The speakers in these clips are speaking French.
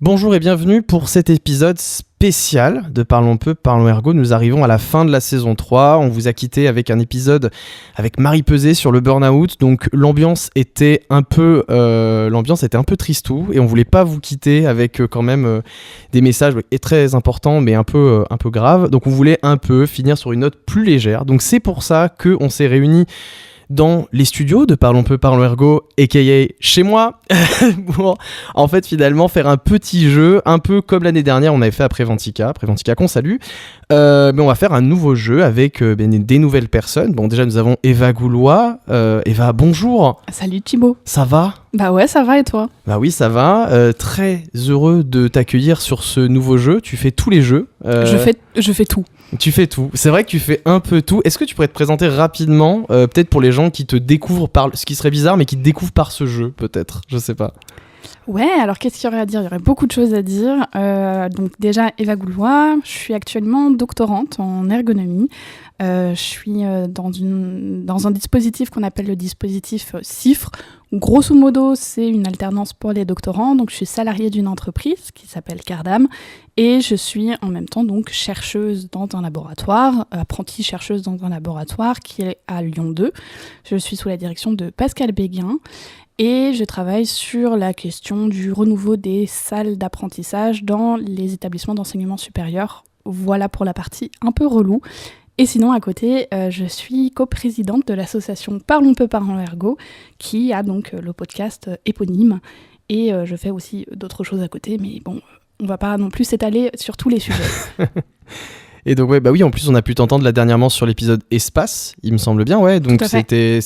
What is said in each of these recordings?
Bonjour et bienvenue pour cet épisode spécial de Parlons peu, parlons ergo. Nous arrivons à la fin de la saison 3. On vous a quitté avec un épisode avec Marie Pesé sur le burn-out. Donc l'ambiance était un peu tristou et on voulait pas vous quitter avec quand même des messages très importants mais un peu graves. Donc on voulait un peu finir sur une note plus légère. Donc c'est pour ça qu'on s'est réunis dans les studios de Parlons peu, parlons ergo, aka chez moi, pour en fait finalement faire un petit jeu, un peu comme l'année dernière on avait fait à Préventica qu'on salue, mais on va faire un nouveau jeu avec des nouvelles personnes. Bon, déjà nous avons Eva Goulois. Eva, bonjour. Salut Thibaut. Ça va ? Bah ouais, ça va et toi ? Bah oui, ça va. Très heureux de t'accueillir sur ce nouveau jeu. Tu fais tous les jeux. Je fais tout. Tu fais tout. C'est vrai que tu fais un peu tout. Est-ce que tu pourrais te présenter rapidement, peut-être pour les gens qui te découvrent par ce qui serait bizarre, mais qui te découvrent par ce jeu, peut-être. Je sais pas. Ouais, alors qu'est-ce qu'il y aurait à dire ? Il y aurait beaucoup de choses à dire. Donc déjà, Eva Goulois, je suis actuellement doctorante en ergonomie. Je suis dans un dispositif qu'on appelle le dispositif CIFRE. Grosso modo, c'est une alternance pour les doctorants. Donc je suis salariée d'une entreprise qui s'appelle Cardam et je suis en même temps donc chercheuse dans un laboratoire, apprentie chercheuse dans un laboratoire qui est à Lyon 2. Je suis sous la direction de Pascal Béguin. Et je travaille sur la question du renouveau des salles d'apprentissage dans les établissements d'enseignement supérieur. Voilà pour la partie un peu relou. Et sinon, à côté, je suis coprésidente de l'association Parlons peu, parlons ergo, qui a donc le podcast éponyme. Et je fais aussi d'autres choses à côté, mais bon, on va pas non plus s'étaler sur tous les sujets. Et donc oui, en plus on a pu t'entendre là dernièrement sur l'épisode Espace, il me semble bien, ouais. Donc t'es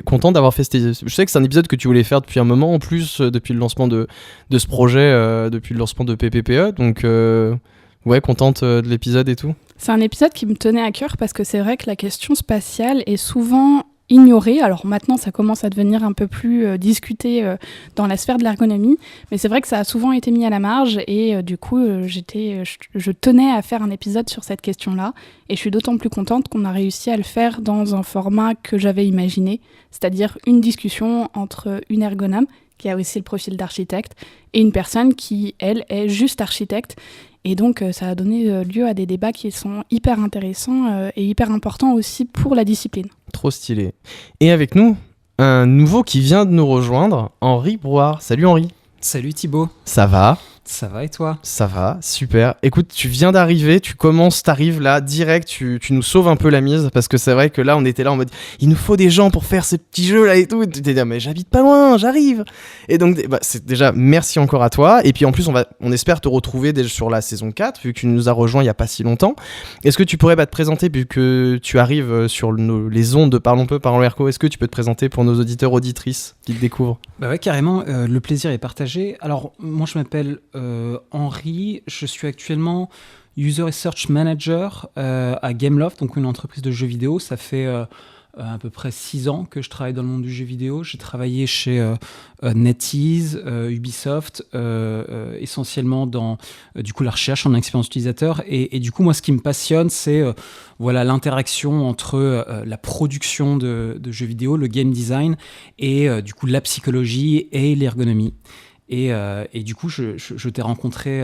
content d'avoir fait je sais que c'est un épisode que tu voulais faire depuis un moment en plus, depuis le lancement de ce projet, depuis le lancement de PPPE. Donc contente de l'épisode et tout. C'est un épisode qui me tenait à cœur parce que c'est vrai que la question spatiale est souvent ignorée. Alors maintenant, ça commence à devenir un peu plus discuté dans la sphère de l'ergonomie, mais c'est vrai que ça a souvent été mis à la marge et du coup, je tenais à faire un épisode sur cette question-là et je suis d'autant plus contente qu'on a réussi à le faire dans un format que j'avais imaginé, c'est-à-dire une discussion entre une ergonome qui a aussi le profil d'architecte et une personne qui, elle, est juste architecte. Et donc, ça a donné lieu à des débats qui sont hyper intéressants et hyper importants aussi pour la discipline. Trop stylé. Et avec nous, un nouveau qui vient de nous rejoindre, Henri Brouard. Salut Henri. Salut Thibaut. Ça va ? Ça va et toi ? Ça va, super. Écoute, tu viens d'arriver, t'arrives là, direct, tu nous sauves un peu la mise, parce que c'est vrai que là, on était là en mode, il nous faut des gens pour faire ces petits jeux là et tout. Et tu t'es dit, mais j'habite pas loin, j'arrive. Et donc, c'est déjà, merci encore à toi. Et puis en plus, on espère te retrouver déjà sur la saison 4, vu que tu nous as rejoint il y a pas si longtemps. Est-ce que tu pourrais te présenter, vu que tu arrives sur les ondes de Parlons peu, parlons ergo, est-ce que tu peux te présenter pour nos auditeurs, auditrices qui te découvrent ? Bah ouais, carrément, le plaisir est partagé. Alors, moi, je m'appelle Henri, je suis actuellement User Research Manager à Gameloft, donc une entreprise de jeux vidéo. Ça fait à peu près 6 ans que je travaille dans le monde du jeu vidéo. J'ai travaillé chez NetEase, Ubisoft, essentiellement dans du coup la recherche en expérience utilisateur. Et du coup, moi, ce qui me passionne, c'est l'interaction entre la production de jeux vidéo, le game design, et du coup la psychologie et l'ergonomie. Et du coup, je t'ai rencontré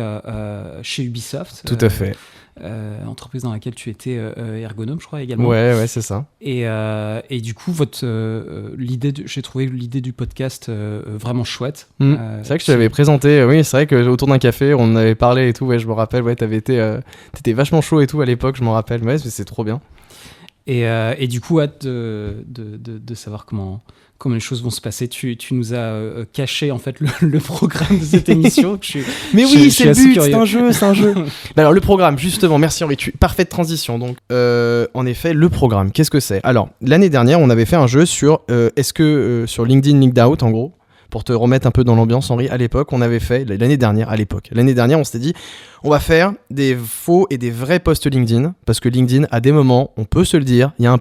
chez Ubisoft. Tout à fait. Entreprise dans laquelle tu étais ergonome, je crois, également. Ouais, c'est ça. Et du coup, j'ai trouvé l'idée du podcast vraiment chouette. C'est vrai que je te l'avais présenté. Oui, c'est vrai qu'autour d'un café, on en avait parlé et tout. Ouais, je me rappelle. Ouais, t'étais vachement chaud et tout à l'époque, je me rappelle. Ouais, c'est trop bien. Et du coup, hâte de savoir comment les choses vont se passer. Tu nous as caché en fait le programme de cette émission. Mais oui, c'est le but, c'est un jeu. Alors le programme, justement, merci Henri, parfaite transition. Donc, en effet, le programme, qu'est-ce que c'est ? Alors, l'année dernière, on avait fait un jeu sur sur LinkedIn Linked Out, en gros. Pour te remettre un peu dans l'ambiance, Henri, à l'époque, on avait fait, l'année dernière, on s'était dit, on va faire des faux et des vrais posts LinkedIn, parce que LinkedIn, à des moments, on peut se le dire, c'est un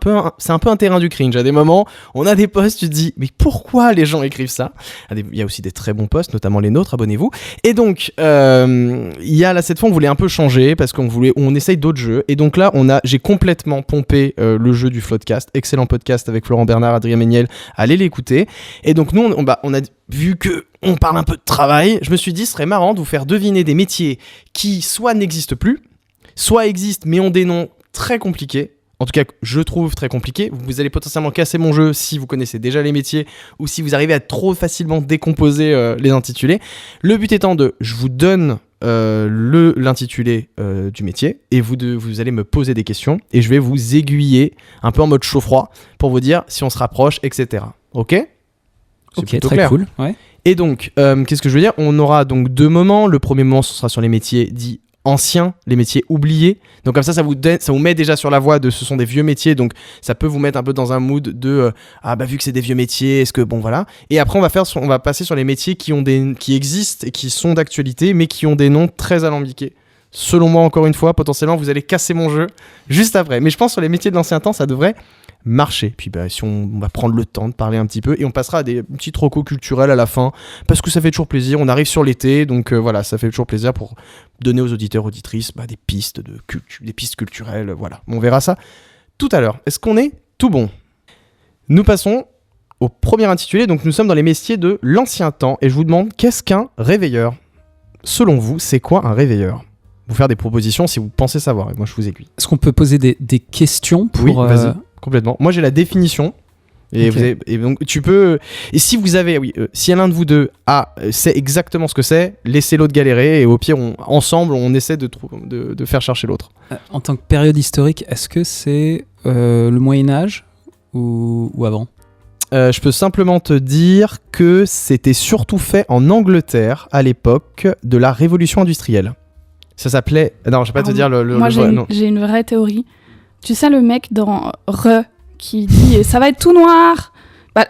peu un terrain du cringe. À des moments, on a des posts, tu te dis, mais pourquoi les gens écrivent ça ? Il y a aussi des très bons posts, notamment les nôtres, abonnez-vous. Et donc, cette fois, on voulait un peu changer, parce on essaye d'autres jeux. Et donc là, j'ai complètement pompé le jeu du Floodcast, excellent podcast avec Florent Bernard, Adrien Méniel, allez l'écouter. Et donc nous, on a vu que on parle un peu de travail, je me suis dit ce serait marrant de vous faire deviner des métiers qui soit n'existent plus, soit existent mais ont des noms très compliqués. En tout cas, je trouve très compliqué. Vous allez potentiellement casser mon jeu si vous connaissez déjà les métiers ou si vous arrivez à trop facilement décomposer les intitulés. Le but étant je vous donne l'intitulé du métier et vous allez me poser des questions et je vais vous aiguiller un peu en mode chaud-froid pour vous dire si on se rapproche, etc. Ok ? C'est Ok, plutôt très clair. cool. Ouais. Et donc, qu'est-ce que je veux dire ? On aura donc 2 moments. Le premier moment, ce sera sur les métiers dits anciens, les métiers oubliés. Donc comme ça vous met déjà sur la voie de ce sont des vieux métiers, donc ça peut vous mettre un peu dans un mood de vu que c'est des vieux métiers, est-ce que bon voilà. Et après on va passer sur les métiers qui existent et qui sont d'actualité, mais qui ont des noms très alambiqués. Selon moi, encore une fois, potentiellement vous allez casser mon jeu juste après. Mais je pense sur les métiers de l'ancien temps, ça devrait marcher. Puis si on va prendre le temps de parler un petit peu et on passera à des petits trocos culturels à la fin parce que ça fait toujours plaisir. On arrive sur l'été, donc voilà, ça fait toujours plaisir pour donner aux auditeurs auditrices des pistes des pistes culturelles. Voilà, on verra ça tout à l'heure. Est-ce qu'on est tout bon ? Nous passons au premier intitulé. Donc nous sommes dans les métiers de l'ancien temps et je vous demande qu'est-ce qu'un réveilleur ? Selon vous, c'est quoi un réveilleur ? Vous faire des propositions si vous pensez savoir et moi je vous aiguille. Est-ce qu'on peut poser des questions pour... Oui, vas-y. Complètement. Moi, j'ai la définition. Et, Okay. et donc, tu peux. Et si vous avez. Si l'un de vous deux sait exactement ce que c'est, laissez l'autre galérer. Et au pire, ensemble, on essaie de faire chercher l'autre. En tant que période historique, est-ce que c'est le Moyen-Âge ou avant ? Je peux simplement te dire que c'était surtout fait en Angleterre à l'époque de la Révolution industrielle. Ça s'appelait. Non, je vais pas te dire le. Moi, j'ai une vraie théorie. Tu sais, le mec dans qui dit ça va être tout noir,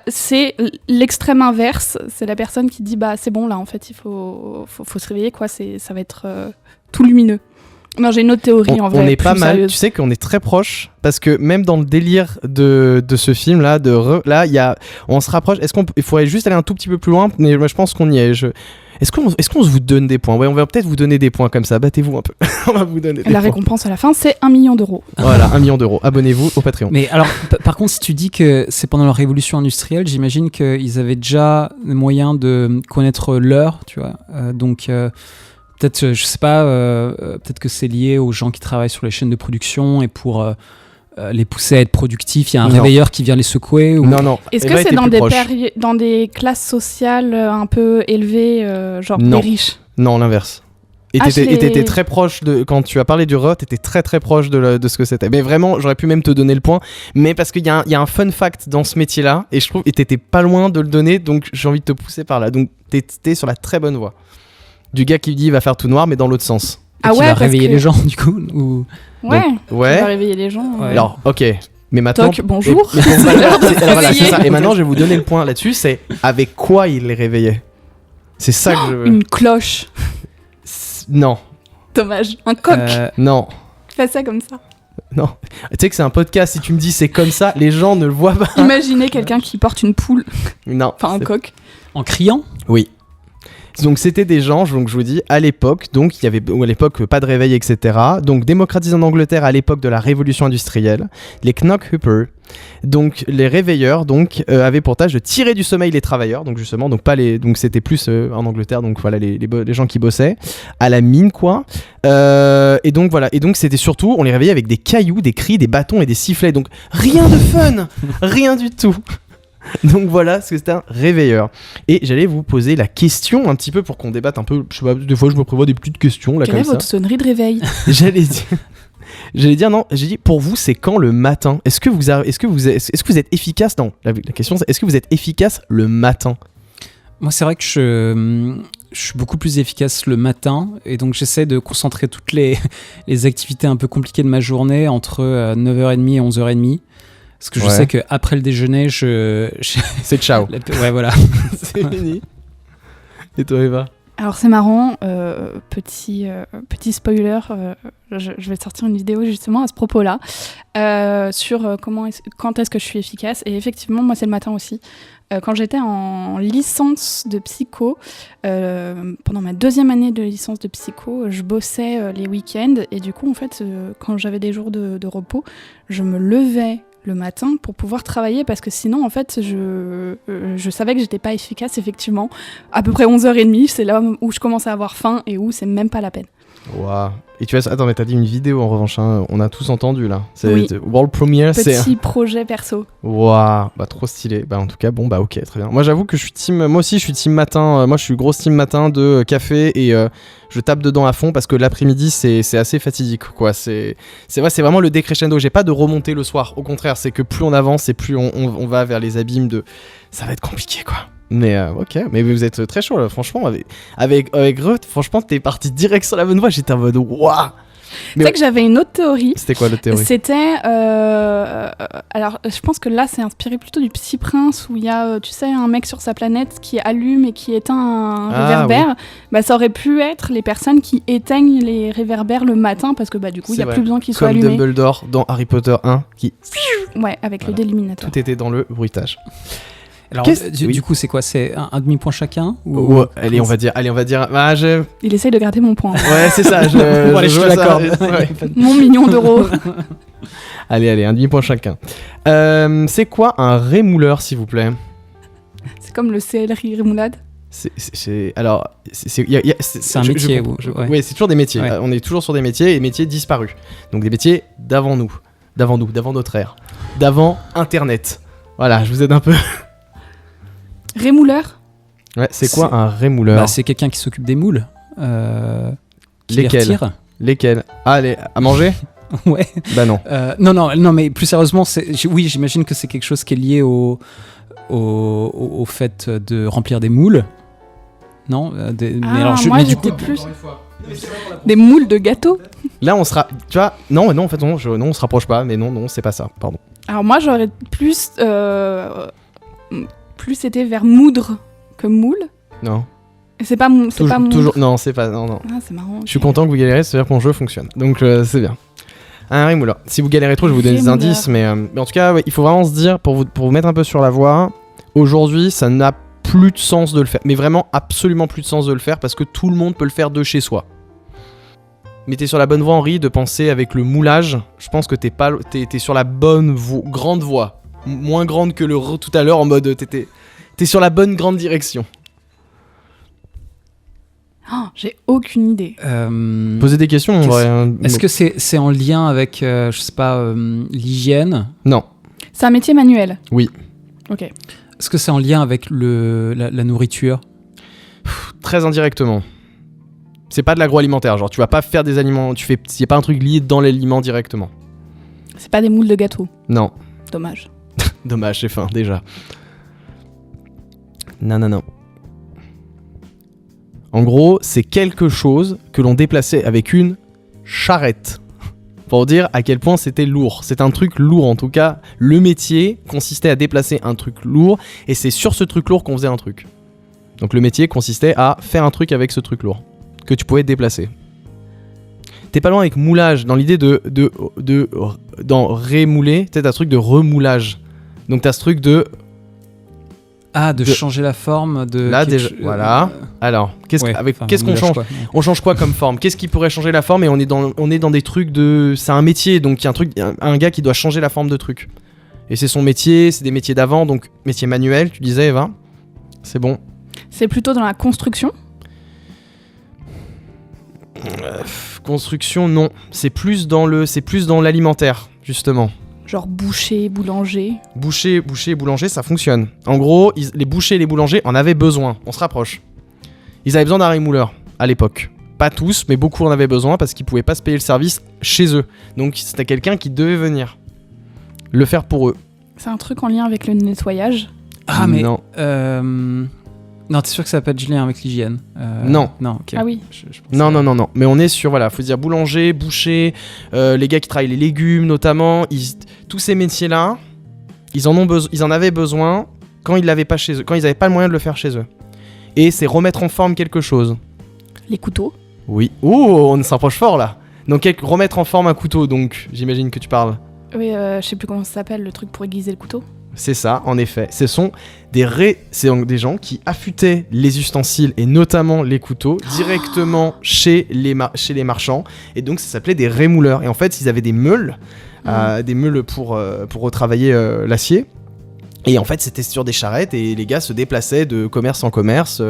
c'est l'extrême inverse. C'est la personne qui dit c'est bon là, en fait, il faut se réveiller, quoi. Ça va être tout lumineux. Non, j'ai une autre théorie en vrai. On est pas mal, sérieuse. tu sais qu'on est très proche parce que même dans le délire de ce film là, on se rapproche. Il faudrait juste aller un tout petit peu plus loin, mais moi, je pense qu'on y est. Est-ce qu'on vous donne des points ? Ouais, on va peut-être vous donner des points comme ça. Battez-vous un peu. On va vous donner des La points. récompense à la fin, c'est 1 million d'euros. Voilà, 1 million d'euros. Abonnez-vous au Patreon. Mais alors, par contre, si tu dis que c'est pendant la révolution industrielle, j'imagine qu'ils avaient déjà le moyen de connaître l'heure, tu vois. Donc, peut-être, je sais pas, peut-être que c'est lié aux gens qui travaillent sur les chaînes de production et pour les pousser à être productifs, il y a un réveilleur qui vient les secouer ou... Non. Est-ce que c'est dans des classes sociales un peu élevées, genre Non. des riches ? Non, l'inverse. Et t'étais très proche quand tu as parlé du ROT, t'étais très très proche de ce que c'était. Mais vraiment, j'aurais pu même te donner le point. Mais parce qu'il y a un fun fact dans ce métier-là, et je trouve que t'étais pas loin de le donner, donc j'ai envie de te pousser par là. Donc t'es sur la très bonne voie. Du gars qui dit il va faire tout noir, mais dans l'autre sens. Et qui va réveiller les gens, du coup ou... Ouais, donc, ouais. Qui va réveiller les gens. Ouais. Alors, ok. Mais maintenant... Toc, bonjour. Alors voilà, c'est ça. Et maintenant, je vais vous donner le point là-dessus, c'est avec quoi il les réveillait. C'est ça que je veux. Une cloche. Non. Dommage. Un coq. Non. Fais ça comme ça. Non. Tu sais que c'est un podcast, si tu me dis c'est comme ça, les gens ne le voient pas. Imaginez quelqu'un qui porte une poule. Non. Enfin, un coq. En criant ? Oui. Donc c'était des gens, donc je vous dis, à l'époque, donc il y avait à l'époque pas de réveil, etc. Donc démocratisés en Angleterre à l'époque de la Révolution industrielle, les knockhoopers, donc les réveilleurs, donc avaient pour tâche de tirer du sommeil les travailleurs, donc justement, donc c'était plus en Angleterre, donc voilà les gens qui bossaient à la mine quoi. Et donc voilà, et donc c'était surtout, on les réveillait avec des cailloux, des cris, des bâtons et des sifflets, donc rien de fun, rien du tout. Donc voilà ce que c'était un réveilleur. Et j'allais vous poser la question un petit peu pour qu'on débatte un peu. Je sais pas, des fois je me prévois des petites questions là. Quelle comme est ça. votre sonnerie de réveil ? J'allais dire non. J'ai dit pour vous c'est quand le matin ? Est-ce que vous êtes efficace ? Non. La question c'est est-ce que vous êtes efficace le matin ? Moi c'est vrai que je suis beaucoup plus efficace le matin et donc j'essaie de concentrer toutes les activités un peu compliquées de ma journée entre 9h30 et 11h30. Parce que je sais qu'après le déjeuner, c'est ciao. Ouais, voilà. C'est fini. Et toi, Eva ? Alors, c'est marrant. Petit spoiler. Je vais sortir une vidéo justement à ce propos-là. Sur quand est-ce que je suis efficace. Et effectivement, moi, c'est le matin aussi. Quand j'étais en licence de psycho, pendant ma 2e année de licence de psycho, je bossais les week-ends. Et du coup, en fait, quand j'avais des jours de repos, je me levais le matin pour pouvoir travailler, parce que sinon, en fait, je savais que j'étais pas efficace, effectivement. À peu près 11h30, c'est là où je commence à avoir faim et où c'est même pas la peine. Waouh. Et tu vois, attends, mais t'as dit une vidéo en revanche, hein. On a tous entendu là. C'est Oui. World Premiere, c'est. Petit projet perso. Waouh, bah trop stylé. Bah en tout cas, bon bah ok, très bien. Moi j'avoue que moi aussi je suis team matin. Moi je suis grosse team matin de café et je tape dedans à fond parce que l'après-midi c'est assez fatidique quoi. C'est vrai, c'est vraiment le décrescendo. J'ai pas de remontée le soir. Au contraire, c'est que plus on avance et plus on va vers les abîmes de. Ça va être compliqué quoi. Mais ok, mais vous êtes très chaud là, franchement. Avec Ruth, franchement, t'es parti direct sur la bonne voie. J'étais en mode waouh. Tu sais que j'avais une autre théorie. C'était quoi l'autre théorie? C'était. Alors, je pense que là, c'est inspiré plutôt du Petit Prince, où il y a, tu sais, un mec sur sa planète qui allume et qui éteint un réverbère. Oui. Bah, ça aurait pu être les personnes qui éteignent les réverbères le matin, parce que bah, du coup, il n'y a plus besoin qu'ils soient allumés. Comme Dumbledore dans Harry Potter 1, qui. Ouais, avec le déliminateur. Tout était dans le bruitage. Alors, du coup, c'est quoi? C'est un demi-point chacun ou... Allez, on va dire. Ah, Il essaye de gratter mon point. Ouais, c'est ça. Bon, allez, je te l'accorde. Mon million d'euros. Allez, un demi-point chacun. C'est quoi un rémouleur, s'il vous plaît? C'est comme le céleri rémoulade. C'est un métier. Oui, c'est toujours des métiers. Ouais. On est toujours sur des métiers et métiers disparus. Donc des métiers d'avant notre ère, d'avant Internet. Voilà, je vous aide un peu. Rémouleur? Ouais, c'est quoi un rémouleur? Bah, c'est quelqu'un qui s'occupe des moules. Lesquels? Ah, à manger? Ouais. Bah non. Non, mais plus sérieusement, oui, j'imagine que c'est quelque chose qui est lié au fait de remplir des moules. Non, mais alors, moi, j'étais plus des moules de gâteaux. Là, on sera, tu vois, non, en fait, non, on se rapproche pas, mais non, c'est pas ça, pardon. Alors moi, j'aurais plus été vers moudre que moule. Non. C'est pas moudre. Toujours, non, c'est pas, non. Ah, c'est marrant. Okay. Je suis content que vous galérez, c'est-à-dire que mon jeu fonctionne, donc c'est bien. Un rémouleur. Si vous galérez trop, je vais vous donner des indices, mais en tout cas, ouais, il faut vraiment se dire, pour vous mettre un peu sur la voie, aujourd'hui, ça n'a plus de sens de le faire, mais vraiment absolument plus de sens de le faire, parce que tout le monde peut le faire de chez soi. Mais t'es sur la bonne voie, Henri, de penser avec le moulage. Je pense que t'es sur la bonne grande voie. Moins grande que tout à l'heure, en mode t'es sur la bonne grande direction. Oh, j'ai aucune idée. Posez des questions, en vrai. Est-ce que c'est en lien avec, je sais pas, l'hygiène? Non. C'est un métier manuel? Oui. Ok. Est-ce que c'est en lien avec la nourriture? Très indirectement. C'est pas de l'agroalimentaire, genre tu vas pas faire des aliments, y a pas un truc lié dans l'aliment directement. C'est pas des moules de gâteau? Non. Dommage. Dommage, j'ai faim déjà. Non. En gros, c'est quelque chose que l'on déplaçait avec une charrette. Pour dire à quel point c'était lourd. C'est un truc lourd en tout cas. Le métier consistait à déplacer un truc lourd et c'est sur ce truc lourd qu'on faisait un truc. Donc le métier consistait à faire un truc avec ce truc lourd que tu pouvais déplacer. T'es pas loin avec moulage, dans l'idée dans rémouler, tu sais, t'as ce truc de remoulage. Donc t'as ce truc de changer la forme de... Là, déjà, voilà. Alors, qu'est-ce qu'on change quoi. On change quoi comme forme? Qu'est-ce qui pourrait changer la forme? Et on est dans des trucs de... C'est un métier, donc il y a un gars qui doit changer la forme de trucs. Et c'est son métier, c'est des métiers d'avant, donc métier manuel, tu disais, Eva? C'est bon. C'est plutôt dans la construction? Construction, non. C'est plus dans l'alimentaire, justement. Genre boucher, boulanger. Boucher et boulanger, ça fonctionne. En gros, les bouchers et les boulangers en avaient besoin. On se rapproche. Ils avaient besoin d'un rémouleur à l'époque. Pas tous, mais beaucoup en avaient besoin parce qu'ils pouvaient pas se payer le service chez eux. Donc c'était quelqu'un qui devait venir le faire pour eux. C'est un truc en lien avec le nettoyage? Ah mais non, t'es sûr que ça n'a pas de lien avec l'hygiène? Non. Non, ok. Ah oui. Non. Mais on est sur, voilà, faut dire boulanger, boucher, les gars qui travaillent les légumes notamment. Tous ces métiers-là, ils en avaient besoin quand ils l'avaient pas chez eux, quand ils n'avaient pas le moyen de le faire chez eux. Et c'est remettre en forme quelque chose. Les couteaux? Oui. Oh, on s'approche fort là. Donc remettre en forme un couteau, donc j'imagine que tu parles. Oui, je sais plus comment ça s'appelle, le truc pour aiguiser le couteau. C'est ça, en effet. Ce sont des gens qui affûtaient les ustensiles et notamment les couteaux directement chez les marchands. Et donc ça s'appelait des rémouleurs. Et en fait, ils avaient des meules des meules pour retravailler l'acier. Et en fait, c'était sur des charrettes et les gars se déplaçaient de commerce en commerce.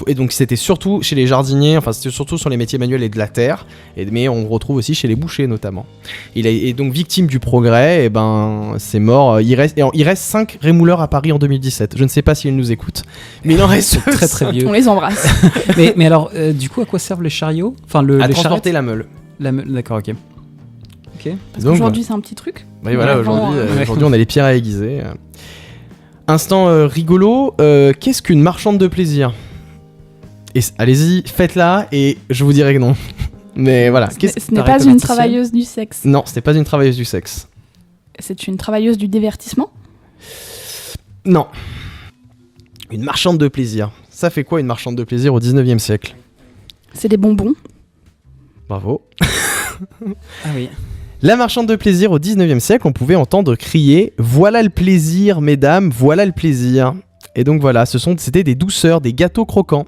Et donc, c'était surtout chez les jardiniers, enfin, c'était surtout sur les métiers manuels et de la terre. Mais on retrouve aussi chez les bouchers, notamment. Il est donc victime du progrès, et ben, c'est mort. Il reste 5 rémouleurs à Paris en 2017. Je ne sais pas s'ils nous écoutent, mais il en reste très très vieux. On les embrasse. mais alors, du coup, à quoi servent les chariots? Enfin, à les transporter charrettes. la meule. D'accord, ok. Parce Donc, qu'aujourd'hui, c'est un petit truc. Oui, voilà, Ouais, aujourd'hui, on a les pierres à aiguiser. Instant rigolo, qu'est-ce qu'une marchande de plaisir? Et allez-y, faites-la et je vous dirai que non. Mais voilà. Ce n'est pas une travailleuse du sexe. Non, ce n'est pas une travailleuse du sexe. C'est une travailleuse du divertissement? Non. Une marchande de plaisir. Ça fait quoi une marchande de plaisir au 19e siècle? C'est des bonbons. Bravo. Ah oui. La marchande de plaisir au 19e siècle, on pouvait entendre crier « Voilà le plaisir, mesdames, voilà le plaisir ». Et donc voilà, c'était des douceurs, des gâteaux croquants.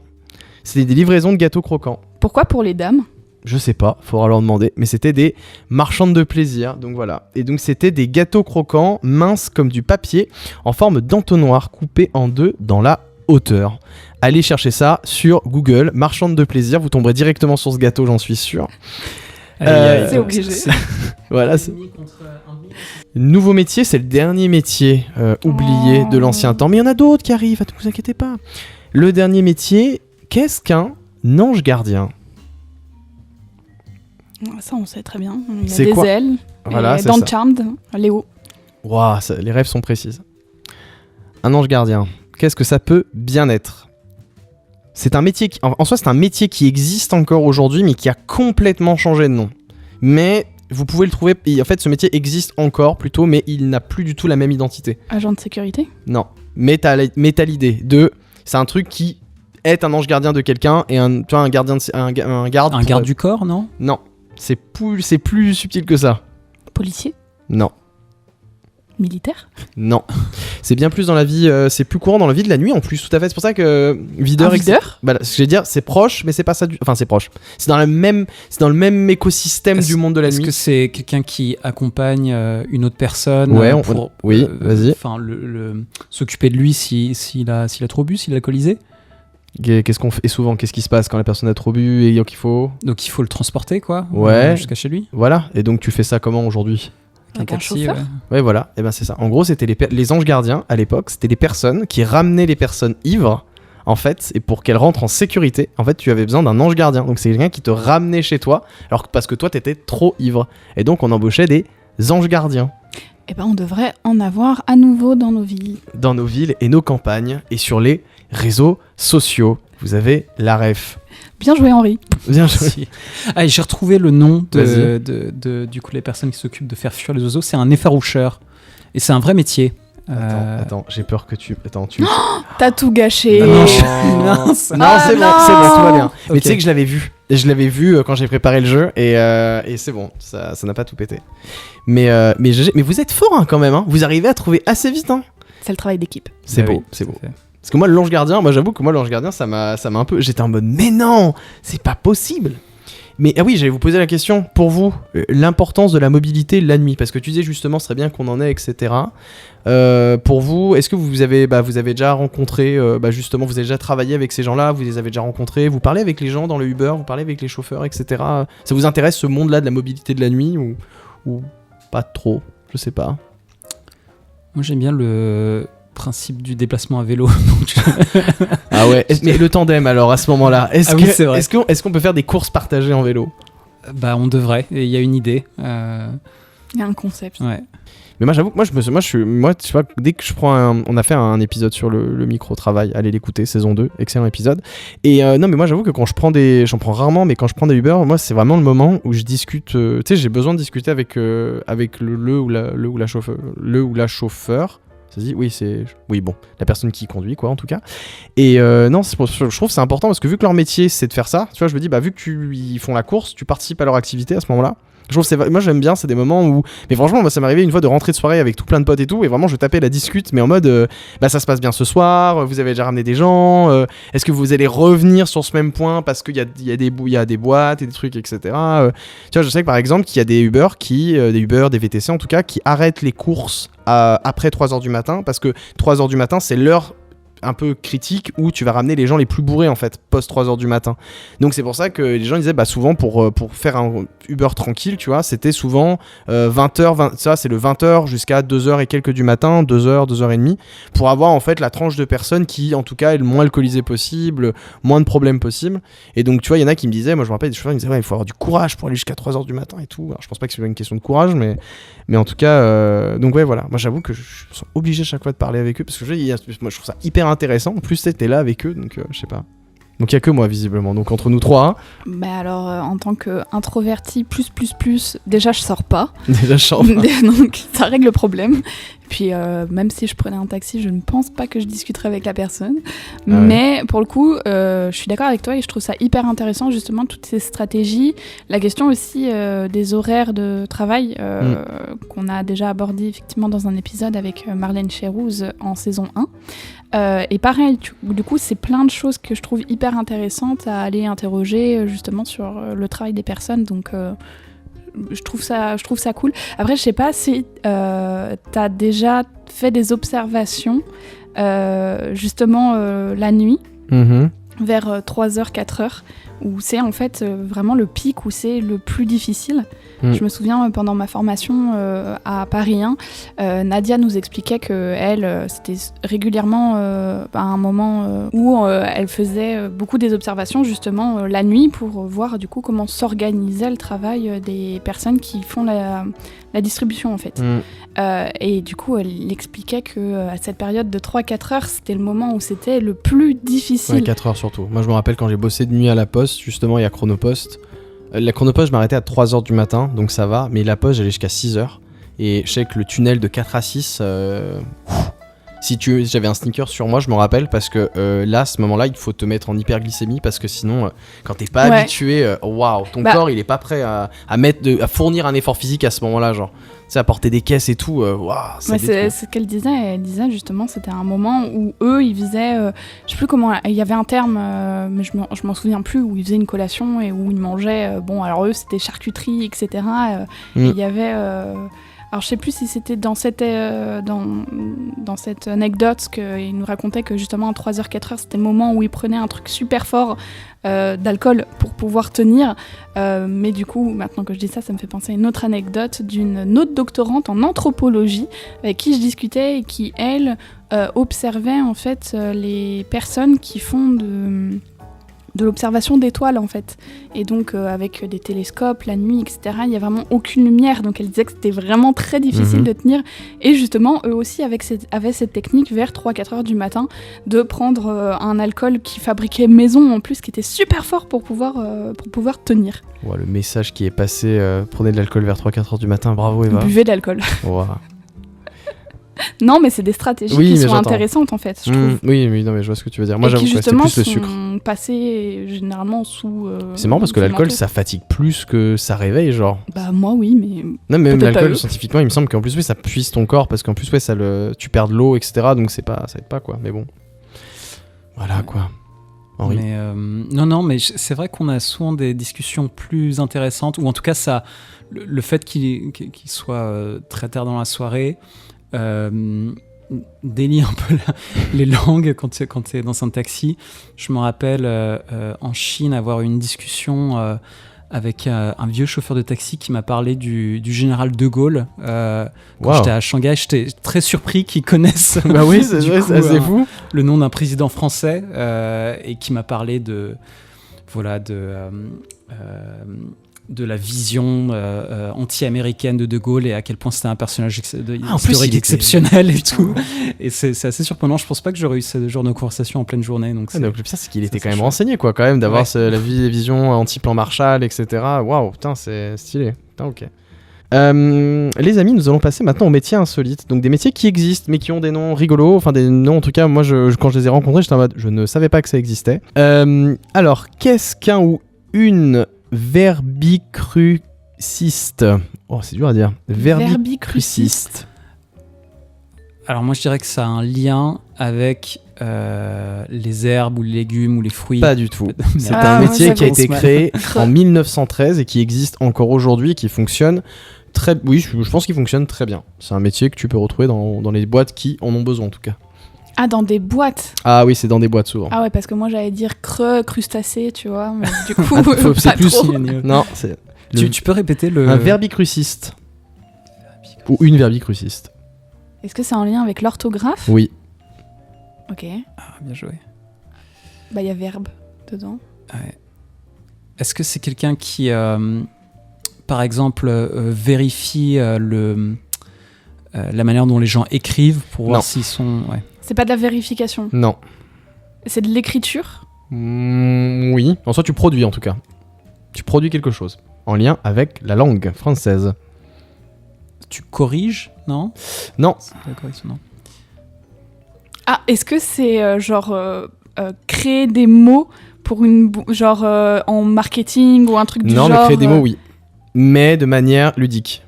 C'était des livraisons de gâteaux croquants. Pourquoi pour les dames? Je sais pas, faudra leur demander. Mais c'était des marchandes de plaisir, donc voilà. Et donc c'était des gâteaux croquants, minces comme du papier, en forme d'entonnoir, coupés en deux dans la hauteur. Allez chercher ça sur Google, marchande de plaisir, vous tomberez directement sur ce gâteau, j'en suis sûr. C'est obligé. Voilà. Nouveau métier, c'est le dernier métier oublié de l'ancien temps. Mais il y en a d'autres qui arrivent, ne vous inquiétez pas. Le dernier métier, qu'est-ce qu'un ange gardien? Ça, on sait très bien. Il a C'est des quoi? ailes. Voilà, c'est dans ça. Charmed, Léo. Waouh, les rêves sont précises. Un ange gardien, qu'est-ce que ça peut bien être? C'est un métier en soi, c'est un métier qui existe encore aujourd'hui, mais qui a complètement changé de nom. Mais vous pouvez le trouver. En fait, ce métier existe encore plutôt, mais il n'a plus du tout la même identité. Agent de sécurité? Non. Mais t'as l'idée de. C'est un truc qui est un ange gardien de quelqu'un et un gardien un garde. Un garde du corps, non? Non. C'est plus subtil que ça. Policier? Non. Militaire? Non. C'est bien plus dans la vie. C'est plus courant dans la vie de la nuit en plus. Tout à fait. C'est pour ça que videur. Un videur? Bah, ce que je veux dire, c'est proche, mais c'est pas ça du. Enfin, c'est proche. C'est dans le même écosystème du monde de la nuit. Est-ce que c'est quelqu'un qui accompagne une autre personne? Ouais, oui, vas-y. Enfin, s'occuper de lui s'il a trop bu, s'il est alcoolisé. Qu'est-ce qu'on fait? Et souvent, qu'est-ce qui se passe quand la personne a trop bu et qu'il faut? Donc il faut le transporter, quoi. Ouais. Jusqu'à chez lui. Voilà. Et donc tu fais ça comment aujourd'hui? Avec un chauffeur? Ouais, voilà. Et ben c'est ça. En gros, c'était les anges gardiens à l'époque. C'était les personnes qui ramenaient les personnes ivres. En fait, et pour qu'elles rentrent en sécurité, en fait, tu avais besoin d'un ange gardien. Donc c'est quelqu'un qui te ramenait chez toi, parce que toi, t'étais trop ivre. Et donc on embauchait des anges gardiens. Eh ben, on devrait en avoir à nouveau dans nos villes. Dans nos villes et nos campagnes et sur les réseaux sociaux. Vous avez la ref. Bien joué, Henri. Bien joué. Ah, et j'ai retrouvé le nom du coup, les personnes qui s'occupent de faire fuir les oiseaux. C'est un effaroucheur. Et c'est un vrai métier. Attends, j'ai peur que tu... Attends, T'as tout gâché. Non, Mince. non, c'est bon, tout va bien. Ok. Mais tu sais que je l'avais vu. Et je l'avais vu quand j'ai préparé le jeu et c'est bon, ça n'a pas tout pété. Mais vous êtes fort quand même, hein. Vous arrivez à trouver assez vite. Hein. C'est le travail d'équipe. C'est beau, oui, c'est beau. Parce que moi, l'ange gardien, j'avoue que l'ange gardien, ça m'a un peu... J'étais en mode, mais non, c'est pas possible. Mais ah oui, j'allais vous poser la question, pour vous, l'importance de la mobilité la nuit, parce que tu disais justement, ce serait bien qu'on en ait, etc. Pour vous, est-ce que vous avez déjà rencontré, justement, vous avez déjà travaillé avec ces gens-là, vous les avez déjà rencontrés, vous parlez avec les gens dans le Uber, vous parlez avec les chauffeurs, etc. Ça vous intéresse ce monde-là de la mobilité de la nuit ou pas trop? Je sais pas. Moi, j'aime bien le principe du déplacement à vélo. Ah ouais, mais le tandem alors à ce moment-là, est-ce qu'on peut faire des courses partagées en vélo? Bah on devrait, il y a une idée. Il y a un concept. Ouais. Mais moi j'avoue que tu vois, dès que je prends on a fait un épisode sur le micro-travail, allez l'écouter, saison 2, excellent épisode. Et non mais moi j'avoue que quand j'en prends rarement, mais quand je prends des Uber, moi c'est vraiment le moment où je discute, tu sais, j'ai besoin de discuter avec le ou la chauffeur. Ça se dit, la personne qui conduit, quoi, en tout cas. Et non, je trouve que c'est important parce que vu que leur métier c'est de faire ça, tu vois, je me dis, vu qu'ils font la course, tu participes à leur activité à ce moment-là. Je trouve moi j'aime bien, c'est des moments où, mais franchement moi ça m'est arrivé une fois de rentrer de soirée avec tout plein de potes et tout, et vraiment je tapais la discute, mais en mode ça se passe bien ce soir, vous avez déjà ramené des gens, est-ce que vous allez revenir sur ce même point parce qu'il y a des boîtes et des trucs, etc. Tu vois, je sais que par exemple qu'il y a des Uber des VTC en tout cas, qui arrêtent les courses après 3h du matin, parce que 3h du matin c'est l'heure un peu critique où tu vas ramener les gens les plus bourrés en fait post 3h du matin. Donc c'est pour ça que les gens disaient souvent pour faire un Uber tranquille, tu vois, c'était souvent 20h, ça c'est le 20h jusqu'à 2h et quelques du matin, 2h, 2h30, pour avoir en fait la tranche de personnes qui en tout cas est le moins alcoolisée possible, moins de problèmes possible. Et donc tu vois, il y en a qui me disaient, moi je me rappelle des chauffeurs qui me disaient il faut avoir du courage pour aller jusqu'à 3h du matin et tout. Alors je pense pas que c'est une question de courage, mais en tout cas donc ouais voilà, moi j'avoue que je suis obligé à chaque fois de parler avec eux parce que moi je trouve ça hyper intéressant. En plus t'es là avec eux, donc je sais pas. Donc il y a que moi visiblement. Donc entre nous trois. Alors en tant qu'introverti plus, déjà je sors pas. Déjà je sors pas. Donc ça règle le problème. Puis même si je prenais un taxi, je ne pense pas que je discuterais avec la personne. Mais pour le coup, je suis d'accord avec toi et je trouve ça hyper intéressant justement toutes ces stratégies. La question aussi des horaires de travail qu'on a déjà abordé effectivement dans un épisode avec Marlène Chérouz en saison 1. Et pareil, du coup, c'est plein de choses que je trouve hyper intéressantes à aller interroger justement sur le travail des personnes. Donc je trouve ça cool. Après, je sais pas si t'as déjà fait des observations justement la nuit, vers 3h, 4h, où c'est en fait vraiment le pic où c'est le plus difficile. Je me souviens pendant ma formation à Paris 1, Nadia nous expliquait qu'elle, c'était régulièrement à un moment où elle faisait beaucoup des observations justement la nuit pour voir du coup comment s'organisait le travail des personnes qui font la distribution en fait. Et du coup elle expliquait qu'à cette période de 3-4 heures, c'était le moment où c'était le plus difficile. Ouais, 4 heures surtout. Moi je me rappelle quand j'ai bossé de nuit à la Poste, justement il y a Chronopost. La Chronopost, je m'arrêtais à 3h du matin, donc ça va, mais la Poste, j'allais jusqu'à 6h. Et je sais que le tunnel de 4 à 6, si j'avais un sneaker sur moi, je me rappelle, parce que là, à ce moment-là, il faut te mettre en hyperglycémie, parce que sinon, quand t'es pas habitué, waouh, ton corps, il est pas prêt à fournir un effort physique à ce moment-là, genre. Tu sais, à porter des caisses et tout, waouh, c'est ce qu'elle disait. Elle disait justement, c'était un moment où eux, ils faisaient, je sais plus comment, il y avait un terme, mais je m'en souviens plus, où ils faisaient une collation et où ils mangeaient, alors eux, c'était charcuterie, etc. Il y avait... alors je sais plus si c'était dans cette anecdote qu'il nous racontait que justement à 3h, 4h, c'était le moment où il prenait un truc super fort d'alcool pour pouvoir tenir. Mais du coup, maintenant que je dis ça, ça me fait penser à une autre anecdote d'une autre doctorante en anthropologie avec qui je discutais et qui, elle, observait en fait les personnes qui font de l'observation d'étoiles en fait, et donc avec des télescopes la nuit, etc. Il y a vraiment aucune lumière, donc elle disait que c'était vraiment très difficile de tenir, et justement eux aussi avaient cette technique vers 3-4 heures du matin de prendre un alcool qui fabriquait maison en plus, qui était super fort pour pouvoir tenir. Le message qui est passé, prenez de l'alcool vers 3-4 heures du matin, bravo Eva. Buvez de l'alcool. Non, mais c'est des stratégies qui sont intéressantes en fait, je trouve. Oui, non, mais je vois ce que tu veux dire. Moi, j'avoue que c'est plus le sucre. Passés généralement sous. C'est marrant parce que l'alcool, ça fatigue plus que ça réveille, genre. Bah moi oui, mais. Non, mais même l'alcool, scientifiquement, il me semble qu'en plus ça puise ton corps parce qu'en plus tu perds de l'eau, etc. Donc ça aide pas quoi. Mais bon, voilà quoi. Henri. Mais non, mais c'est vrai qu'on a souvent des discussions plus intéressantes, ou en tout cas ça, le fait qu'il soit très tard dans la soirée. Délie un peu les langues quand tu es dans un taxi. Je me rappelle en Chine avoir eu une discussion avec un vieux chauffeur de taxi qui m'a parlé du général de Gaulle quand j'étais à Shanghai. J'étais très surpris qu'ils connaissent bah oui, c'est assez fou. Le nom d'un président français et qui m'a parlé de la vision anti-américaine de Gaulle et à quel point c'était un personnage historique exceptionnel et tout. Et c'est assez surprenant. Je pense pas que j'aurais eu ce genre de conversation en pleine journée. Donc le pire, c'est qu'il était quand même renseigné, quoi, quand même, d'avoir la vision anti-plan Marshall, etc. Waouh, putain, c'est stylé. Putain, ok. Les amis, nous allons passer maintenant aux métiers insolites. Donc des métiers qui existent, mais qui ont des noms rigolos. Enfin, des noms, en tout cas, moi, quand je les ai rencontrés, j'étais en mode, je ne savais pas que ça existait. Alors, qu'est-ce qu'un ou une verbicrucienne. Verbicruciste. Oh, c'est dur à dire. Verbicruciste. Alors moi je dirais que ça a un lien avec les herbes ou les légumes ou les fruits. Pas du tout. C'est Ah, un moi, métier qui a j'avais- été créé en 1913 et qui existe encore aujourd'hui et qui fonctionne très... Oui, je pense qu'il fonctionne très bien. C'est un métier que tu peux retrouver dans les boîtes qui en ont besoin en tout cas. Ah, dans des boîtes. Ah oui, c'est dans des boîtes souvent. Ah ouais, parce que moi j'allais dire crustacé, tu vois, mais du coup, Ah, c'est pas plus... trop. Non, c'est... Tu peux répéter le... Un verbicruciste. Ou une verbicruciste. Est-ce que c'est en lien avec l'orthographe? Oui. Ok. Ah, bien joué. Bah, il y a verbe dedans. Ouais. Est-ce que c'est quelqu'un qui, par exemple, vérifie la manière dont les gens écrivent pour voir Non. s'ils sont... Ouais. C'est pas de la vérification. Non. C'est de l'écriture. Oui. En soi, tu produis en tout cas. Tu produis quelque chose en lien avec la langue française. Tu corriges, non? Non. C'est la correction, non. Ah, est-ce que c'est créer des mots pour genre en marketing ou un truc du Non, genre mais créer des mots, oui. Mais de manière ludique.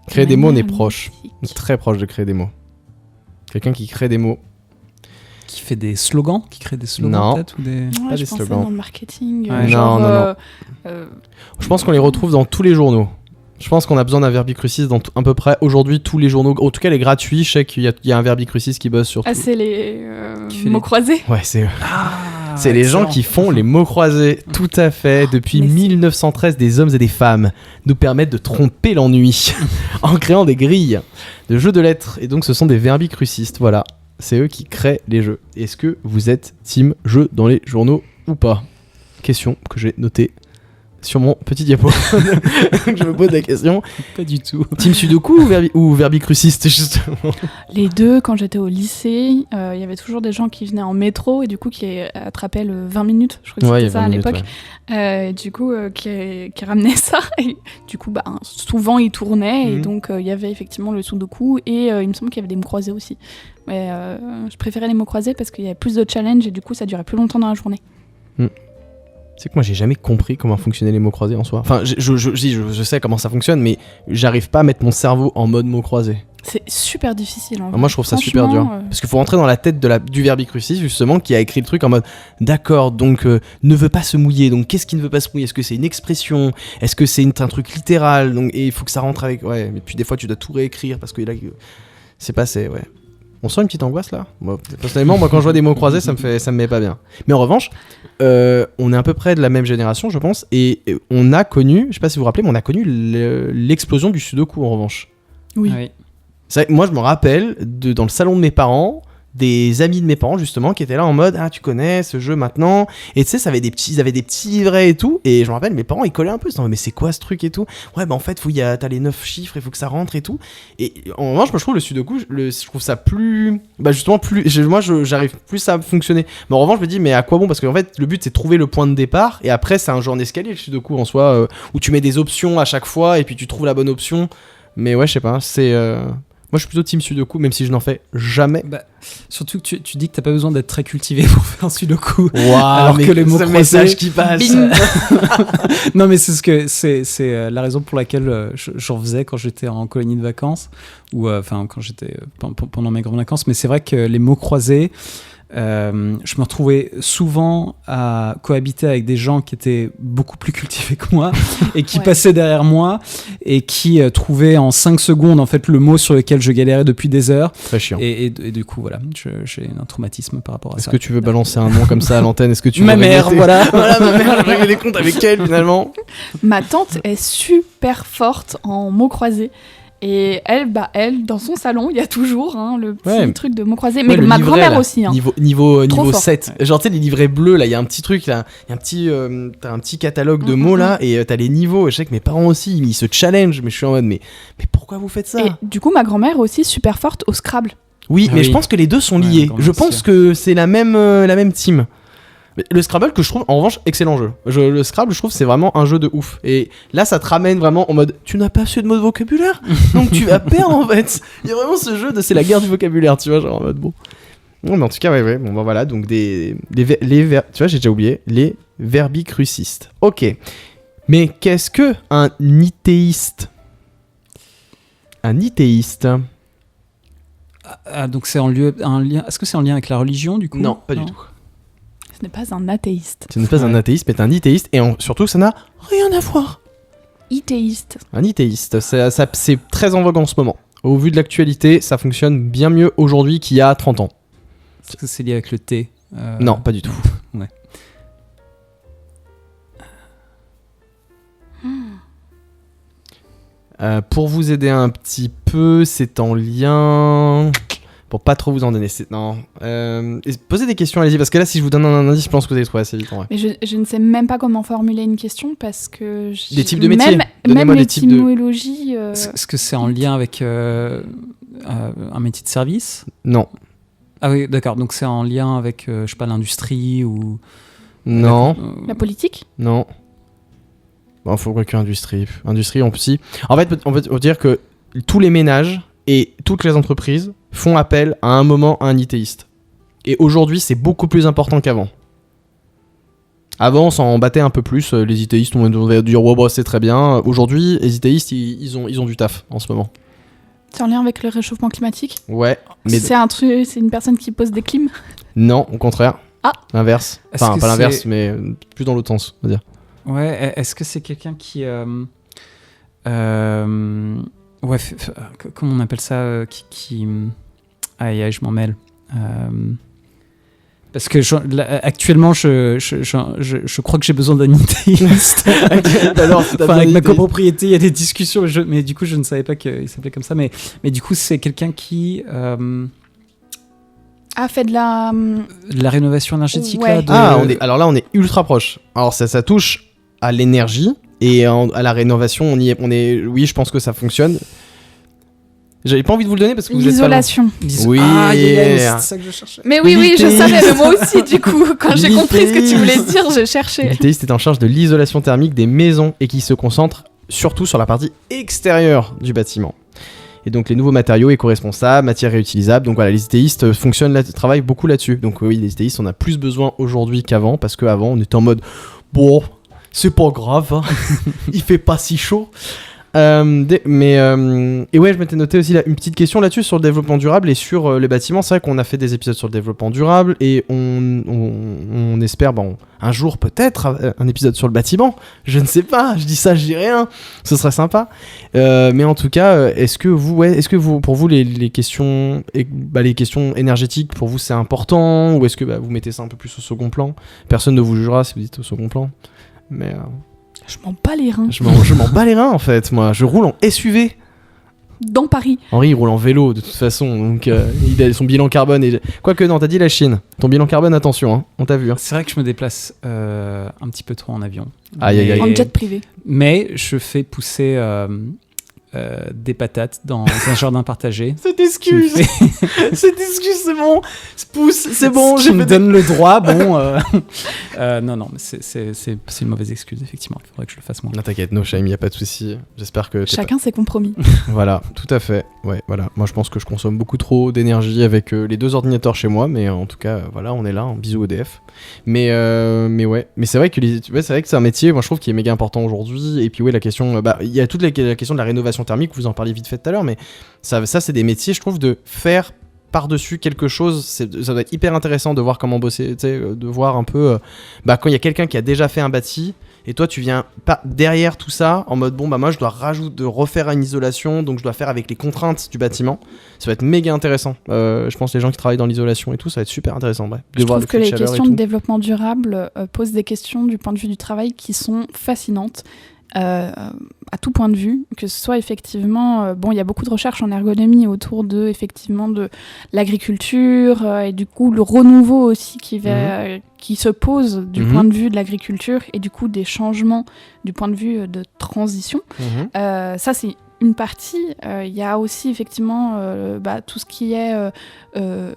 Créer des mots, on est proche. Très proche de créer des mots. Quelqu'un qui crée des mots. Qui fait des slogans? Qui crée des slogans Non. peut-être ou des... Ouais, Pas je des pensais slogans. dans le marketing. Ouais. Genre, Non. Je pense qu'on les retrouve dans tous les journaux. Je pense qu'on a besoin d'un verbicruciste dans à peu près aujourd'hui tous les journaux. En tout cas, les gratuits, je sais qu'il y a un verbicruciste qui bosse sur tout. Ah, c'est les Qui fait mots les- croisés. Ouais, c'est Ah, les gens excellent. qui font les mots croisés. Tout à fait. Depuis mais c'est- 1913, des hommes et des femmes nous permettent de tromper l'ennui en créant des grilles de jeux de lettres. Et donc, ce sont des verbicrucistes. Voilà. C'est eux qui créent les jeux. Est-ce que vous êtes team jeux dans les journaux ou pas? Question que j'ai notée sur mon petit diapo. Je me pose la question. Pas du tout. Team Sudoku ou verbicruciste, justement? Les deux, quand j'étais au lycée, il y avait toujours des gens qui venaient en métro et du coup qui attrapaient le 20 minutes, je crois que Ouais, il y c'était a ça 20 à minutes, l'époque. ouais. Et du coup, qui ramenaient ça. Et du coup, bah, souvent ils tournaient et Mhm. donc il y avait effectivement le Sudoku et il me semble qu'il y avait des mots croisés aussi. Mais je préférais les mots croisés parce qu'il y avait plus de challenge et du coup ça durait plus longtemps dans la journée. C'est que moi j'ai jamais compris comment fonctionnaient les mots croisés en soi. Enfin, je sais comment ça fonctionne, mais j'arrive pas à mettre mon cerveau en mode mots croisés. C'est super difficile. En Moi vrai. je trouve ça super dur. Franchement, Parce qu'il faut rentrer dans la tête du verbicruciste justement qui a écrit le truc en mode d'accord, donc ne veut pas se mouiller. Donc qu'est-ce qui ne veut pas se mouiller? Est-ce que c'est une expression? Est-ce que c'est un truc littéral? Donc, et il faut que ça rentre avec. Ouais, mais puis des fois tu dois tout réécrire parce que là, c'est passé, ouais. On sent une petite angoisse là. Moi, personnellement, moi quand je vois des mots croisés, ça me met pas bien. Mais en revanche, on est à peu près de la même génération, je pense, et on a connu, je sais pas si vous vous rappelez, mais on a connu l'explosion du Sudoku en revanche. Oui. Ah oui. C'est vrai que moi je me rappelle dans le salon de mes parents, des amis de mes parents justement qui étaient là en mode ah tu connais ce jeu maintenant, et tu sais ils avaient des petits livrets et tout, et je me rappelle mes parents ils collaient un peu, ils se disaient mais c'est quoi ce truc et tout, ouais bah en fait t'as les 9 chiffres, il faut que ça rentre et tout, et en revanche moi je trouve le Sudoku je trouve ça plus bah justement j'arrive plus à fonctionner, mais en revanche je me dis mais à quoi bon, parce qu'en fait le but c'est de trouver le point de départ et après c'est un jeu en escalier le Sudoku en soi, où tu mets des options à chaque fois et puis tu trouves la bonne option, mais ouais je sais pas, c'est moi, je suis plutôt team Sudoku, même si je n'en fais jamais. Bah, surtout que tu dis que t'as pas besoin d'être très cultivé pour faire un Sudoku. Waouh, Alors que les mots ce croisés- message qui passe. Bing. Non, mais c'est la raison pour laquelle j'en faisais quand j'étais en colonie de vacances, ou enfin quand j'étais pendant mes grandes vacances. Mais c'est vrai que les mots croisés, je me retrouvais souvent à cohabiter avec des gens qui étaient beaucoup plus cultivés que moi et qui Ouais. passaient derrière moi et qui trouvaient en 5 secondes en fait le mot sur lequel je galérais depuis des heures. Très chiant. Et du coup, voilà, j'ai un traumatisme par rapport à Est-ce ça. que tu veux balancer un nom comme ça à l'antenne? Est-ce que tu Ma veux mère, régler voilà. Voilà, ma mère, j'ai réglé des comptes avec elle finalement. Ma tante est super forte en mots croisés. Et elle, dans son salon, il y a toujours le petit Ouais. truc de mots croisés. Ouais, Mais le ma livret, grand-mère là. aussi. Hein. Niveau fort. 7. Genre, tu sais, les livrets bleus, là, il y a un petit truc, là. Il y a un petit, t'as un petit catalogue de mots, là, et t'as les niveaux. Et je sais que mes parents aussi, ils se challenge, mais je suis en mode, mais pourquoi vous faites ça? Et du coup, ma grand-mère est aussi super forte au Scrabble. Oui, Ah mais oui. je pense que les deux sont Ouais, liés. ma Je grand-mère pense aussi. que c'est la même team. Mais le Scrabble, que je trouve, en revanche, excellent jeu. Le Scrabble, je trouve, c'est vraiment un jeu de ouf. Et là, ça te ramène vraiment en mode, tu n'as pas assez de mots de vocabulaire, donc tu vas perdre, en fait. Il y a vraiment ce jeu c'est la guerre du vocabulaire, tu vois, genre en mode, bon. Non, mais en tout cas, ouais. Bon, bah voilà, donc tu vois, j'ai déjà oublié, les verbicrucistes. Ok. Mais qu'est-ce que un ithéiste? Un ithéiste? Donc c'est un lien. Est-ce que c'est en lien avec la religion du coup? Non, pas du tout. Ce n'est pas un athéiste. Ce n'est pas un athéiste, mais un ithéiste, et surtout ça n'a rien à voir. Ithéiste. Un ithéiste, c'est très en vogue en ce moment. Au vu de l'actualité, ça fonctionne bien mieux aujourd'hui qu'il y a 30 ans. Est-ce que c'est lié avec le thé? Non, pas du tout. Ouais. Pour vous aider un petit peu, c'est en lien... Pour pas trop vous en donner, posez des questions, allez-y, parce que là, si je vous donne un indice, je pense que vous allez trouver assez vite. En vrai. Mais je ne sais même pas comment formuler une question parce que... Des types de métiers. Même l'étymologie... Est-ce que c'est en lien avec un métier de service? Non. Ah oui, d'accord. Donc c'est en lien avec, je sais pas, l'industrie ou... Non. La politique? Non. Bon, faut que industrie. Industrie, en psy. En fait, on peut dire que tous les ménages et toutes les entreprises font appel à un moment à un ithéiste. Et aujourd'hui, c'est beaucoup plus important qu'avant. Avant, on s'en battait un peu plus. Les ithéistes, on devait dire ouais, bah, c'est très bien. Aujourd'hui, les ithéistes, ils ont du taf en ce moment. C'est en lien avec le réchauffement climatique? Ouais. Mais c'est une personne qui pose des clims? Non, au contraire. Ah. L'inverse. Enfin, pas l'inverse, mais plus dans l'autre sens, on va dire. Ouais, est-ce que c'est quelqu'un qui... ouais, comment on appelle ça qui... Aïe, je m'en mêle. Parce que actuellement, je crois que j'ai besoin d'un ithéiste. Enfin, avec ma copropriété, il y a des discussions, mais du coup, je ne savais pas qu'il s'appelait comme ça. Mais du coup, c'est quelqu'un qui... fait de la rénovation énergétique. Ouais. Là, alors là, on est ultra proche. Alors ça touche à l'énergie et à la rénovation. On est. Oui, je pense que ça fonctionne. J'avais pas envie de vous le donner parce que vous êtes pas loin. L'isolation. Oui, c'est ça que je cherchais. Mais oui, je savais, mais moi aussi, du coup, quand j'ai compris ce que tu voulais dire, j'ai cherché. L'ithéiste est en charge de l'isolation thermique des maisons et qui se concentre surtout sur la partie extérieure du bâtiment. Et donc les nouveaux matériaux éco-responsables, matières réutilisables. Donc voilà, les ithéistes travaillent beaucoup là-dessus. Donc oui, les ithéistes, on a plus besoin aujourd'hui qu'avant parce qu'avant, on était en mode bon, c'est pas grave, hein. Il fait pas si chaud. Et ouais, je m'étais noté aussi une petite question là-dessus sur le développement durable et sur les bâtiments. C'est vrai qu'on a fait des épisodes sur le développement durable et on espère un jour peut-être un épisode sur le bâtiment. Je ne sais pas, je dis ça, je dis rien. Ce serait sympa. Mais en tout cas, est-ce que vous, pour vous, les questions énergétiques, pour vous, c'est important ou est-ce que vous mettez ça un peu plus au second plan? Personne ne vous jugera si vous dites au second plan. Mais je m'en bats les reins. Je m'en bats les reins en fait, moi. Je roule en SUV. Dans Paris. Henri, il roule en vélo de toute façon, donc il a son bilan carbone. Quoique non, t'as dit la Chine. Ton bilan carbone, attention, hein, on t'a vu. Hein. C'est vrai que je me déplace un petit peu trop en avion. Aïe. En jet privé. Mais je fais pousser des patates dans un jardin partagé. Cette excuse, c'est bon. Pousse, c'est bon. Je me donne le droit, bon. Non, mais c'est une mauvaise excuse, effectivement. Il faudrait que je le fasse moins. Non, t'inquiète, no shame, y a pas de souci. J'espère que. Chacun ses compromis. Voilà, tout à fait. Ouais, voilà. Moi, je pense que je consomme beaucoup trop d'énergie avec les 2 ordinateurs chez moi, mais en tout cas, voilà, on est là. Bisous EDF. Mais ouais. Mais c'est vrai que c'est un métier. Moi, je trouve qui est méga important aujourd'hui. Et puis ouais, la question, il y a toute la question de la rénovation thermique. Vous en parliez vite fait tout à l'heure, mais ça c'est des métiers, je trouve, de faire par-dessus quelque chose. Ça doit être hyper intéressant de voir comment bosser, de voir un peu quand il y a quelqu'un qui a déjà fait un bâti et toi tu viens pas derrière tout ça en mode moi je dois refaire une isolation, donc je dois faire avec les contraintes du bâtiment. Ça va être méga intéressant. Je pense que les gens qui travaillent dans l'isolation et tout, ça va être super intéressant. Ouais, je trouve que les questions de développement durable posent des questions du point de vue du travail qui sont fascinantes. À tout point de vue, que ce soit effectivement, il y a beaucoup de recherches en ergonomie autour de l'agriculture et du coup le renouveau aussi qui se pose du point de vue de l'agriculture et du coup des changements du point de vue de transition. Ça c'est une partie. Il y a aussi effectivement tout ce qui est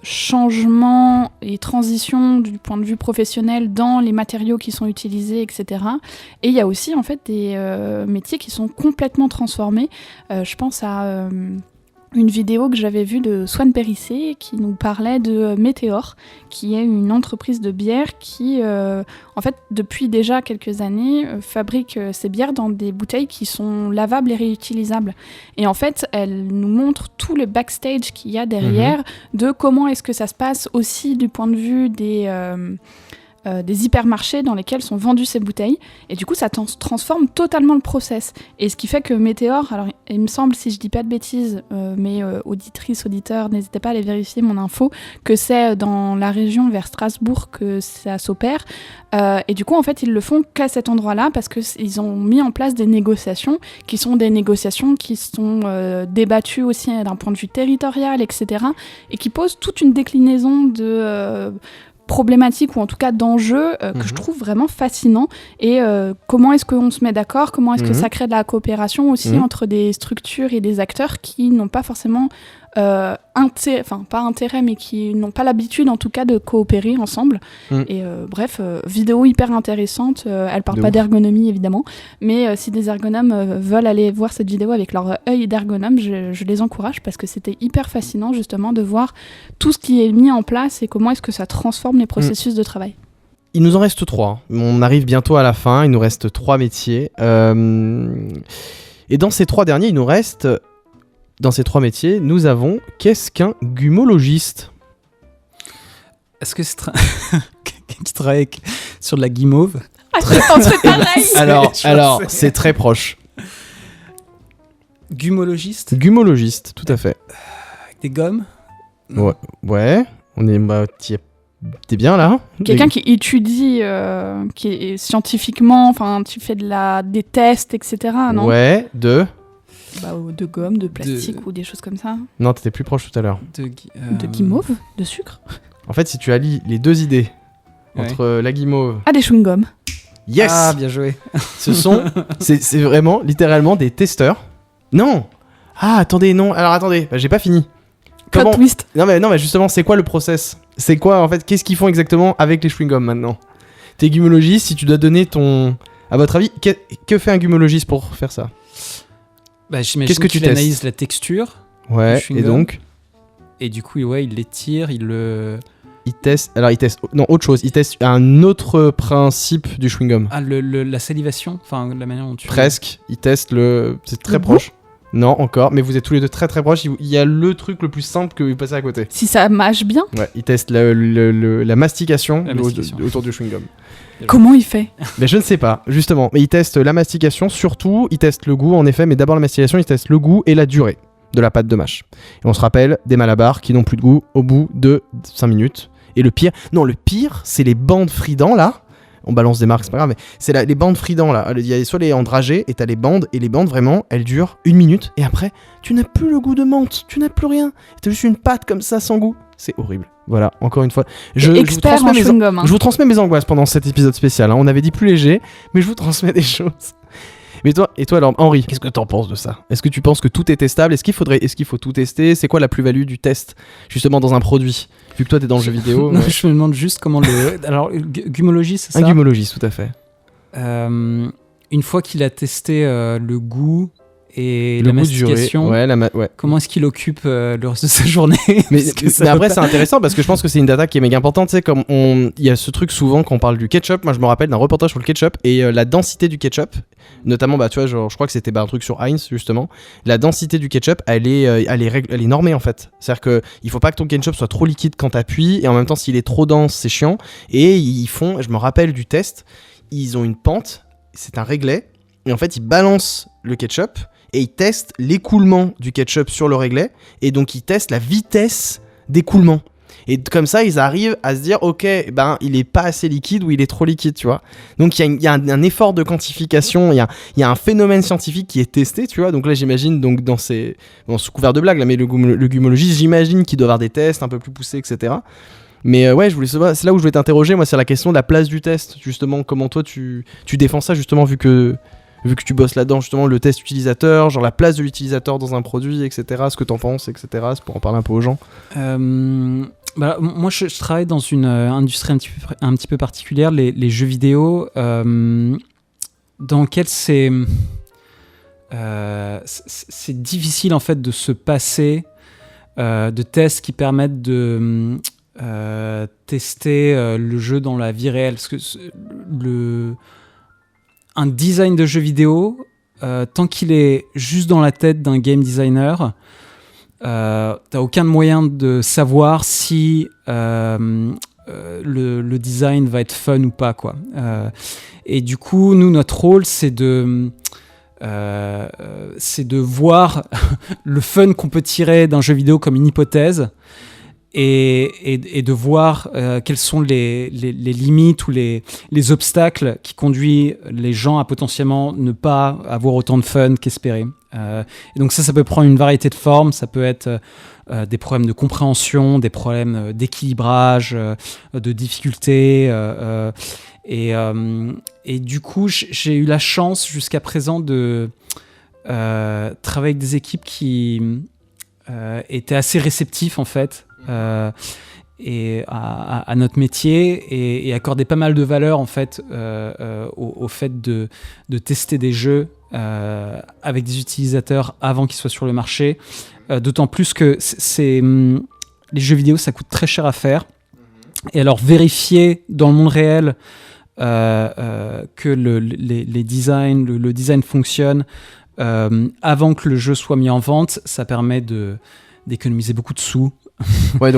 changement et transition du point de vue professionnel dans les matériaux qui sont utilisés, etc. Et il y a aussi en fait des métiers qui sont complètement transformés. Je pense à une vidéo que j'avais vue de Swan Périssé qui nous parlait de Météor, qui est une entreprise de bière qui, en fait, depuis déjà quelques années, fabrique ses bières dans des bouteilles qui sont lavables et réutilisables. Et en fait, elle nous montre tout le backstage qu'il y a derrière, de comment est-ce que ça se passe aussi du point de vue des hypermarchés dans lesquels sont vendues ces bouteilles. Et du coup, ça transforme totalement le process. Et ce qui fait que Météor, alors il me semble, si je dis pas de bêtises, mais auditrices, auditeurs, n'hésitez pas à aller vérifier mon info, que c'est dans la région vers Strasbourg que ça s'opère. Et du coup, en fait, ils le font qu'à cet endroit-là parce qu'ils ont mis en place des négociations qui sont débattues aussi d'un point de vue territorial, etc. Et qui posent toute une déclinaison de problématiques ou en tout cas d'enjeux que je trouve vraiment fascinants. Et comment est-ce qu'on se met d'accord, comment est-ce que ça crée de la coopération aussi entre des structures et des acteurs qui n'ont pas forcément pas intérêt, mais qui n'ont pas l'habitude en tout cas de coopérer ensemble. Et bref, vidéo hyper intéressante. Elle parle pas d'ergonomie évidemment, mais si des ergonomes veulent aller voir cette vidéo avec leur œil d'ergonome, je les encourage parce que c'était hyper fascinant justement de voir tout ce qui est mis en place et comment est-ce que ça transforme les processus de travail. Il nous en reste 3. On arrive bientôt à la fin. Il nous reste 3 métiers. Et dans ces 3 derniers, il nous reste... Dans ces 3 métiers, nous avons... Qu'est-ce qu'un gumologiste ? Est-ce que c'est quelqu'un qui travaille sur de la guimauve ? Entre pareil. Alors c'est très proche. Gumologiste ? Gumologiste, tout à fait. Avec des gommes ? Ouais. On est... T'es bien là ? Quelqu'un qui étudie, qui est scientifiquement, enfin, tu fais des tests, etc. Non ? Ouais, de gomme, de plastique ou des choses comme ça. Non, t'étais plus proche tout à l'heure. De guimauve ? De sucre ? En fait, si tu allies les 2 idées entre la guimauve... Ah, des chewing-gums. Yes ! Ah, bien joué. C'est vraiment, littéralement, des testeurs. Non ! Ah, attendez, non. Alors, attendez, j'ai pas fini. Plot twist. Non, mais justement, c'est quoi le process ? C'est quoi, en fait, qu'est-ce qu'ils font exactement avec les chewing-gums, maintenant ? T'es gumologiste, si tu dois donner ton... À votre avis, que fait un gumologiste pour faire ça ? Qu'est-ce que tu analyses la texture. Ouais, et donc ? Et du coup, il les tire, il teste... Alors, il teste... Non, autre chose. Il teste un autre principe du chewing-gum. Ah, la salivation ? Enfin, la manière dont tu... Presque. Il teste le... C'est très proche. Non, encore, mais vous êtes tous les 2 très très proches. Il y a le truc le plus simple que vous passez à côté. Si ça mâche bien. Ouais, il teste la mastication, autour du chewing-gum. Comment il fait ? Mais je ne sais pas, justement. Mais il teste la mastication, surtout, il teste le goût, en effet, mais d'abord la mastication, il teste le goût et la durée de la pâte de mâche. Et on se rappelle des Malabar qui n'ont plus de goût au bout de 5 minutes. Et le pire, c'est les bandes Frident, là. On balance des marques, c'est pas grave, mais c'est les bandes Frident, là. Il y a soit les en dragées, et t'as les bandes, et les bandes, vraiment, elles durent 1 minute, et après, tu n'as plus le goût de menthe, tu n'as plus rien. T'as juste une pâte comme ça, sans goût. C'est horrible. Voilà, encore une fois. Je vous transmets mes angoisses pendant cet épisode spécial. On avait dit plus léger, mais je vous transmets des choses. Mais toi, alors, Henri, qu'est-ce que t'en penses de ça ? Est-ce que tu penses que tout est testable ? Est-ce qu'il faut tout tester ? C'est quoi la plus-value du test, justement, dans un produit ? Vu que toi, t'es dans le jeu vidéo. Non, je me demande juste comment Alors, gumologiste, c'est ça ? Un gumologiste, tout à fait. Une fois qu'il a testé le goût et la mastication, comment est-ce qu'il occupe le reste de sa journée ? Mais après, c'est intéressant parce que je pense que c'est une data qui est méga importante. Tu sais, comme il y a ce truc souvent quand on parle du ketchup. Moi, je me rappelle d'un reportage sur le ketchup et la densité du ketchup, notamment, tu vois, je crois que c'était un truc sur Heinz justement. La densité du ketchup, elle est normée en fait. C'est-à-dire que il faut pas que ton ketchup soit trop liquide quand t'appuies et en même temps, s'il est trop dense, c'est chiant. Et je me rappelle du test, ils ont une pente, c'est un réglet et en fait, ils balancent le ketchup. Et ils testent l'écoulement du ketchup sur le réglet. Et donc, ils testent la vitesse d'écoulement. Et comme ça, ils arrivent à se dire, ok, il est pas assez liquide ou il est trop liquide, tu vois. Donc, il y a un effort de quantification. Il y a un phénomène scientifique qui est testé, tu vois. Donc là, j'imagine, sous couvert de blague, là, mais le gumologiste, j'imagine qu'il doit avoir des tests un peu plus poussés, etc. Mais ouais, c'est là où je voulais t'interroger, moi, c'est la question de la place du test, justement. Comment toi, tu défends ça, justement, vu que tu bosses là-dedans, justement, le test utilisateur, genre la place de l'utilisateur dans un produit, etc., ce que t'en penses, etc., c'est pour en parler un peu aux gens. Moi, je travaille dans une industrie un petit peu particulière, les jeux vidéo, dans laquelle c'est... c'est difficile en fait de se passer de tests qui permettent de tester le jeu dans la vie réelle. Parce que un design de jeu vidéo, tant qu'il est juste dans la tête d'un game designer, t'as aucun moyen de savoir si le design va être fun ou pas, quoi. Et du coup, nous, notre rôle, c'est de voir le fun qu'on peut tirer d'un jeu vidéo comme une hypothèse et de voir quelles sont les limites ou les obstacles qui conduisent les gens à potentiellement ne pas avoir autant de fun qu'espéré. Et donc ça peut prendre une variété de formes. Ça peut être des problèmes de compréhension, des problèmes d'équilibrage, de difficulté. Et du coup, j'ai eu la chance jusqu'à présent de travailler avec des équipes qui étaient assez réceptifs en fait et à notre métier et accordaient pas mal de valeur en fait au fait de tester des jeux avec des utilisateurs avant qu'ils soient sur le marché. D'autant plus que les jeux vidéo, ça coûte très cher à faire. Et alors vérifier dans le monde réel que le design fonctionne avant que le jeu soit mis en vente, ça permet d'économiser beaucoup de sous. Donc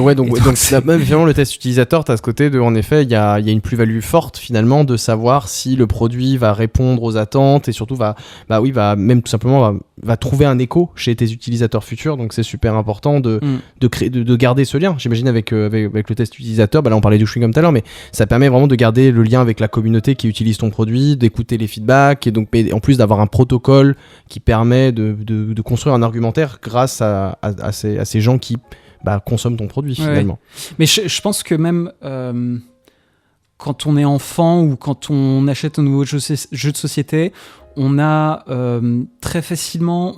même finalement le test utilisateur, t'as ce côté de, en effet, il y a une plus-value forte finalement de savoir si le produit va répondre aux attentes et surtout va même tout simplement va trouver un écho chez tes utilisateurs futurs. Donc c'est super important de garder ce lien. J'imagine avec le test utilisateur, là on parlait du chewing-gum tout à l'heure, mais ça permet vraiment de garder le lien avec la communauté qui utilise ton produit, d'écouter les feedbacks et donc en plus d'avoir un protocole qui permet de construire un argumentaire grâce à ces gens qui consomme ton produit finalement. Ouais. Mais je pense que même quand on est enfant ou quand on achète un nouveau jeu de société, on a très facilement,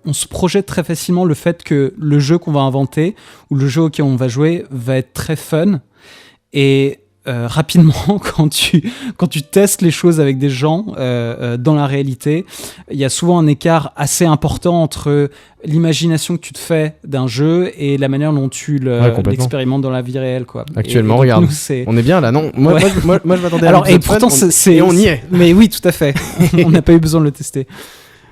on se projette très facilement le fait que le jeu qu'on va inventer ou le jeu auquel on va jouer va être très fun. Et rapidement, quand tu testes les choses avec des gens dans la réalité, il y a souvent un écart assez important entre l'imagination que tu te fais d'un jeu et la manière dont tu l'expérimentes dans la vie réelle, quoi. Actuellement, regarde, on est bien là, non? Moi, je m'attendais à et pourtant, et on y est. Mais oui, tout à fait. On n'a pas eu besoin de le tester.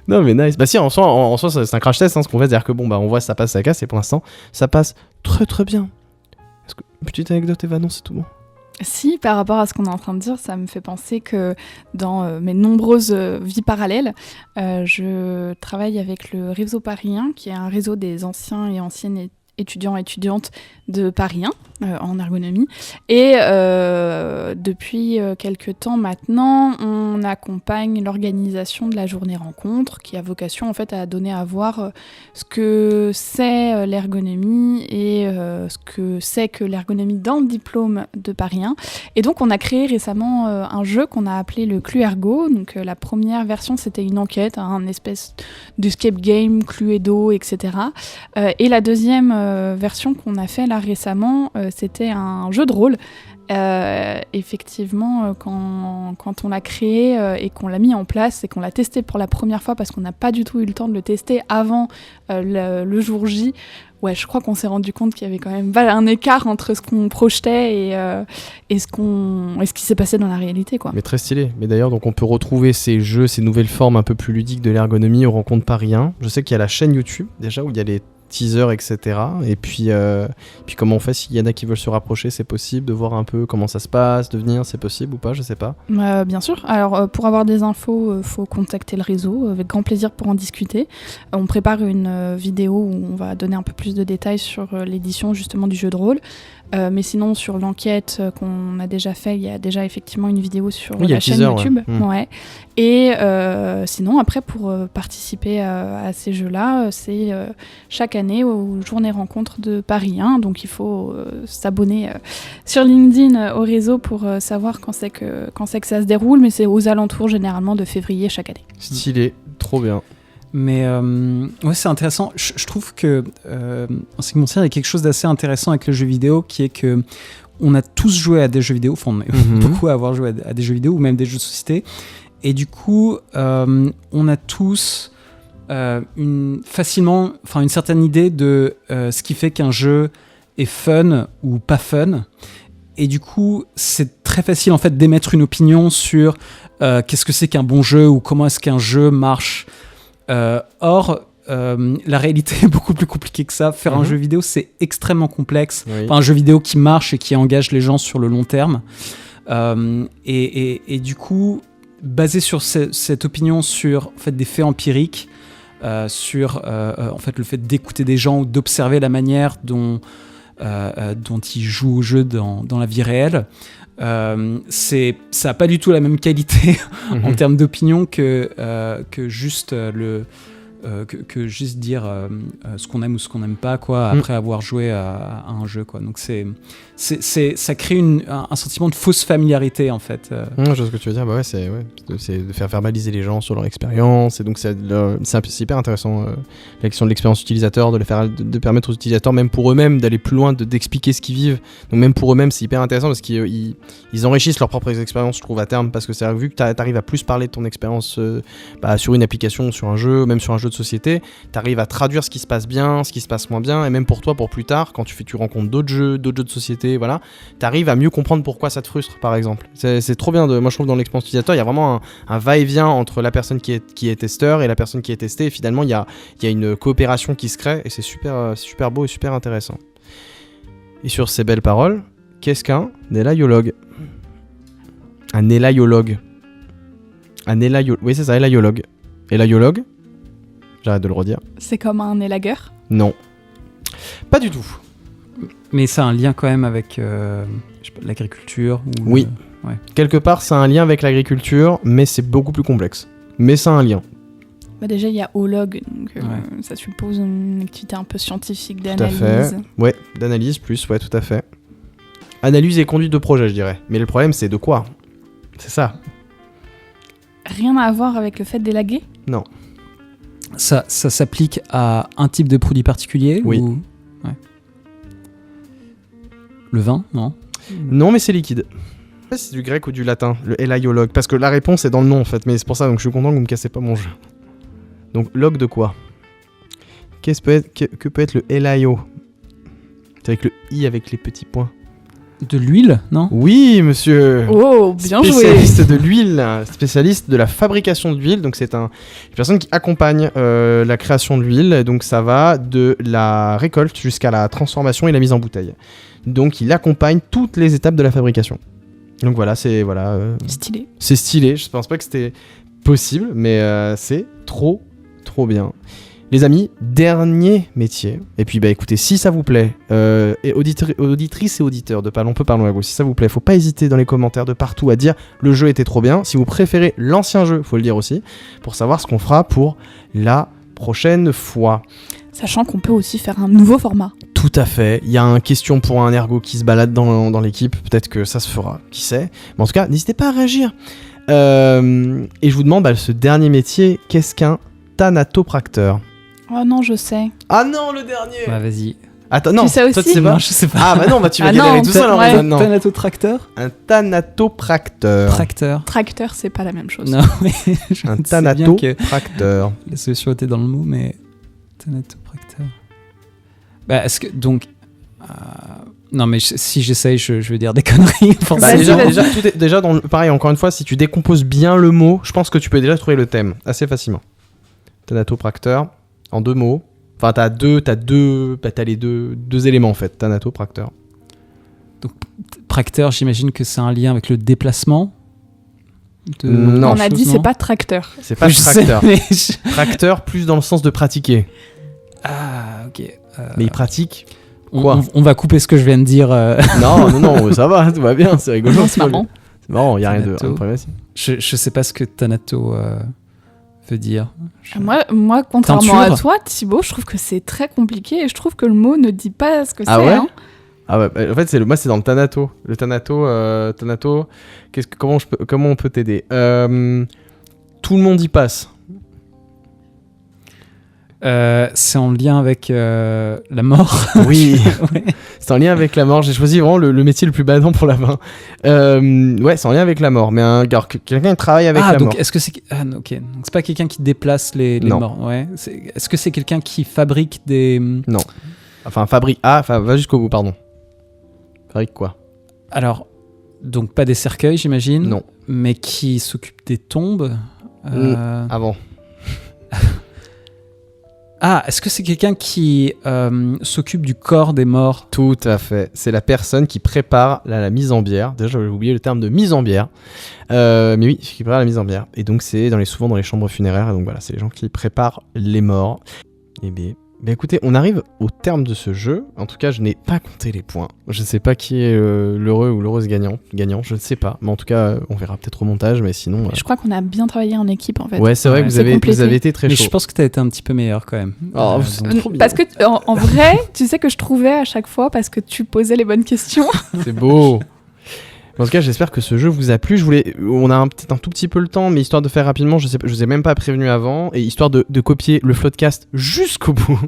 Non mais nice. Si, en soi c'est un crash test, ce qu'on fait, c'est-à-dire que on voit ça passe, ça casse, et pour l'instant ça passe très très bien. Est-ce que petite anecdote, Eva? Non, c'est tout bon. Si, par rapport à ce qu'on est en train de dire, ça me fait penser que dans mes nombreuses vies parallèles, je travaille avec le réseau Paris 1, qui est un réseau des anciens et anciennes étudiants et étudiantes de Paris 1 en ergonomie. Et depuis quelques temps maintenant, on accompagne l'organisation de la journée rencontre, qui a vocation en fait à donner à voir ce que c'est l'ergonomie et ce que c'est que l'ergonomie dans le diplôme de Paris 1. Et donc on a créé récemment un jeu qu'on a appelé le Cluergo. Donc la première version, c'était une enquête, un espèce d'escape game, Cluedo, etc. Et la deuxième version qu'on a fait là récemment, c'était un jeu de rôle. Effectivement, quand on l'a créé et qu'on l'a mis en place et qu'on l'a testé pour la première fois, parce qu'on n'a pas du tout eu le temps de le tester avant le jour J, je crois qu'on s'est rendu compte qu'il y avait quand même un écart entre ce qu'on projetait et ce qui s'est passé dans la réalité, quoi. Mais très stylé. Mais d'ailleurs, donc on peut retrouver ces jeux, ces nouvelles formes un peu plus ludiques de l'ergonomie aux rencontres Paris 1. Je sais qu'il y a la chaîne YouTube déjà où il y a les teaser, etc. Et puis comment on fait s'il y en a qui veulent se rapprocher, c'est possible de voir un peu comment ça se passe, de venir, c'est possible ou pas, je sais pas. Bien sûr. Alors pour avoir des infos, faut contacter le réseau, avec grand plaisir pour en discuter. On prépare une vidéo où on va donner un peu plus de détails sur l'édition justement du jeu de rôle. Mais sinon, sur l'enquête qu'on a déjà fait, il y a déjà effectivement une vidéo sur la chaîne YouTube. Ouais. Et sinon, après, pour participer à ces jeux-là, c'est chaque année aux Journées Rencontres de Paris 1. Donc, il faut s'abonner sur LinkedIn au réseau pour savoir quand c'est que ça se déroule. Mais c'est aux alentours, généralement, de février chaque année. Stylé, trop bien. Mais c'est intéressant. Je trouve que en ce qui me concerne, il y a quelque chose d'assez intéressant avec le jeu vidéo, qui est que on a tous joué à des jeux vidéo, enfin on est beaucoup à avoir joué à des jeux vidéo ou même des jeux de société, et du coup on a tous une certaine idée de ce qui fait qu'un jeu est fun ou pas fun. Et du coup, c'est très facile en fait d'émettre une opinion sur qu'est-ce que c'est qu'un bon jeu ou comment est-ce qu'un jeu marche. Or, la réalité est beaucoup plus compliquée que ça. Faire un jeu vidéo, c'est extrêmement complexe. Oui. Enfin, un jeu vidéo qui marche et qui engage les gens sur le long terme. Et du coup, basé sur cette opinion sur en fait, des faits empiriques, sur en fait, le fait d'écouter des gens ou d'observer la manière dont ils jouent au jeu dans la vie réelle, ça n'a pas du tout la même qualité en termes d'opinion que juste que juste dire ce qu'on aime ou ce qu'on n'aime pas quoi, après avoir joué à un jeu quoi. Donc ça crée un sentiment de fausse familiarité en fait. Je vois ce que tu veux dire. Bah ouais, c'est de faire verbaliser les gens sur leur expérience, et donc c'est hyper intéressant la question de l'expérience utilisateur, de permettre aux utilisateurs, même pour eux-mêmes, d'aller plus loin, d'expliquer ce qu'ils vivent. Donc même pour eux-mêmes, c'est hyper intéressant parce qu'ils enrichissent leurs propres expériences, je trouve, à terme, parce que c'est vu que t'arrives à plus parler de ton expérience sur une application, sur un jeu, même sur un jeu de société, t'arrives à traduire ce qui se passe bien, ce qui se passe moins bien, et même pour toi, pour plus tard, quand tu rencontres d'autres jeux de société, voilà, t'arrives à mieux comprendre pourquoi ça te frustre, par exemple. C'est trop bien. Moi, je trouve dans l'expérience utilisateur, il y a vraiment un va-et-vient entre la personne qui est testeur et la personne qui est testée, et finalement, il y a une coopération qui se crée, et c'est super beau et super intéressant. Et sur ces belles paroles, qu'est-ce qu'un élaiologue ? Un élaiologue. Oui, c'est ça, élaiologue. Élaiologue ? J'arrête de le redire. C'est comme un élagueur ? Non. Pas du tout. Mais ça a un lien quand même avec je sais pas, l'agriculture ou Oui. Ouais. Quelque part, ça a un lien avec l'agriculture, mais c'est beaucoup plus complexe. Mais ça a un lien. Bah déjà, il y a ologue, donc Ouais. ça suppose une activité un peu scientifique Tout à d'analyse. fait. Ouais, d'analyse plus, ouais, tout à fait. Analyse et conduite de projet, je dirais. Mais le problème, c'est de quoi ? C'est ça. Rien à voir avec le fait d'élaguer ? Non. Ça s'applique à un type de produit particulier Oui. ou... Ouais. Le vin, non ? Non, mais c'est liquide. Je sais pas si c'est du grec ou du latin, le élaiologue. Parce que la réponse est dans le nom, en fait. Mais c'est pour ça, donc je suis content que vous me cassez pas mon jeu. Donc, log de quoi ? Que peut être le élaio ? C'est avec le i avec les petits points. De l'huile, non ? Oui, monsieur. Oh, bien joué. Spécialiste de l'huile, spécialiste de la fabrication de l'huile. Donc c'est une personne qui accompagne la création de l'huile. Donc ça va de la récolte jusqu'à la transformation et la mise en bouteille. Donc il accompagne toutes les étapes de la fabrication. Donc voilà, c'est Stylé. c'est stylé. Je pense pas que c'était possible, mais c'est trop bien. Les amis, dernier métier. Et puis bah écoutez, si ça vous plaît, et auditrices et auditeurs de Parlons peu, Parlons ergo, si ça vous plaît, faut pas hésiter dans les commentaires de partout à dire le jeu était trop bien. Si vous préférez l'ancien jeu, faut le dire aussi, pour savoir ce qu'on fera pour la prochaine fois. Sachant qu'on peut aussi faire un nouveau format. Tout à fait. Il y a un question pour un ergo qui se balade dans l'équipe. Peut-être que ça se fera, qui sait. Mais en tout cas, n'hésitez pas à réagir. Et je vous demande, ce dernier métier, qu'est-ce qu'un thanatopracteur ? Oh non, je sais. Ah non, le dernier. Bah vas-y. Attends, non, Tu sais toi tu aussi sais pas. Non, je sais pas. Ah bah non, tu vas Ah galérer non, tout seul en ouais. fait. Non. Thanatotracteur ? Un thanatopracteur. Tracteur. Tracteur, c'est pas la même chose. Non, mais je Un sais bien que thanatopracteur. la solution était dans le mot, mais thanatopracteur. Bah, est-ce que donc non, mais si j'essaye, je vais dire des conneries. Bah, Vas-y, vas-y. déjà pareil, encore une fois, si tu décomposes bien le mot, je pense que tu peux déjà trouver le thème assez facilement. Thanatopracteur, en 2 mots. Enfin, t'as les deux éléments en fait, thanatopracteur. Tracteur, j'imagine que c'est un lien avec le déplacement. Non, On a dit c'est pas tracteur. C'est pas Je sais, tracteur. mais Tracteur plus dans le sens de pratiquer. Ah, ok. Mais il pratique. Quoi on va couper ce que je viens de dire. Non, ça va, tout va bien, c'est rigolo. Non, c'est marrant. C'est marrant, il y a rien de Thanato. problématique. Je sais pas ce que Thanato veut dire. Moi, contrairement Teinture. à toi, Thibaut, je trouve que c'est très compliqué et je trouve que le mot ne dit pas ce que Ah c'est. ouais hein. Ah ouais, en fait, c'est dans le Thanato. Le Thanato, comment on peut t'aider ? Tout le monde y passe. C'est en lien avec la mort. Oui, Ouais. c'est en lien avec la mort. J'ai choisi vraiment le métier le plus badant pour la fin. Ouais, c'est en lien avec la mort. Mais quelqu'un qui travaille avec la donc mort. est-ce que c'est... Ah, ok. Donc c'est pas quelqu'un qui déplace les Non. morts. Ouais. Est-ce que c'est quelqu'un qui fabrique des... Non. Enfin, fabrique. Ah, enfin, va jusqu'au bout, pardon. Fabrique quoi? Alors, donc pas des cercueils, j'imagine. Non. Mais qui s'occupe des tombes. Avant. Ah, est-ce que c'est quelqu'un qui s'occupe du corps des morts? Tout à fait. C'est la personne qui prépare la mise en bière. Déjà, j'avais oublié le terme de mise en bière. Mais oui, qui prépare la mise en bière. Et donc, c'est souvent dans les chambres funéraires. Et donc, voilà, c'est les gens qui préparent les morts. Et bien, écoutez, on arrive au terme de ce jeu. En tout cas, je n'ai pas compté les points. Je ne sais pas qui est l'heureux ou l'heureuse gagnant, je ne sais pas. Mais en tout cas, on verra peut-être au montage. Mais sinon... Je crois qu'on a bien travaillé en équipe, en fait. Ouais, c'est vrai que vous avez été très Mais chaud. je pense que tu as été un petit peu meilleur quand même. Oh, Donc, trop bien. Parce que, en vrai, tu sais que je trouvais à chaque fois parce que tu posais les bonnes questions. C'est beau. En tout cas, j'espère que ce jeu vous a plu. On a peut-être un tout petit peu le temps, mais histoire de faire rapidement, je vous ai même pas prévenu avant, et histoire de copier le Floodcast jusqu'au bout,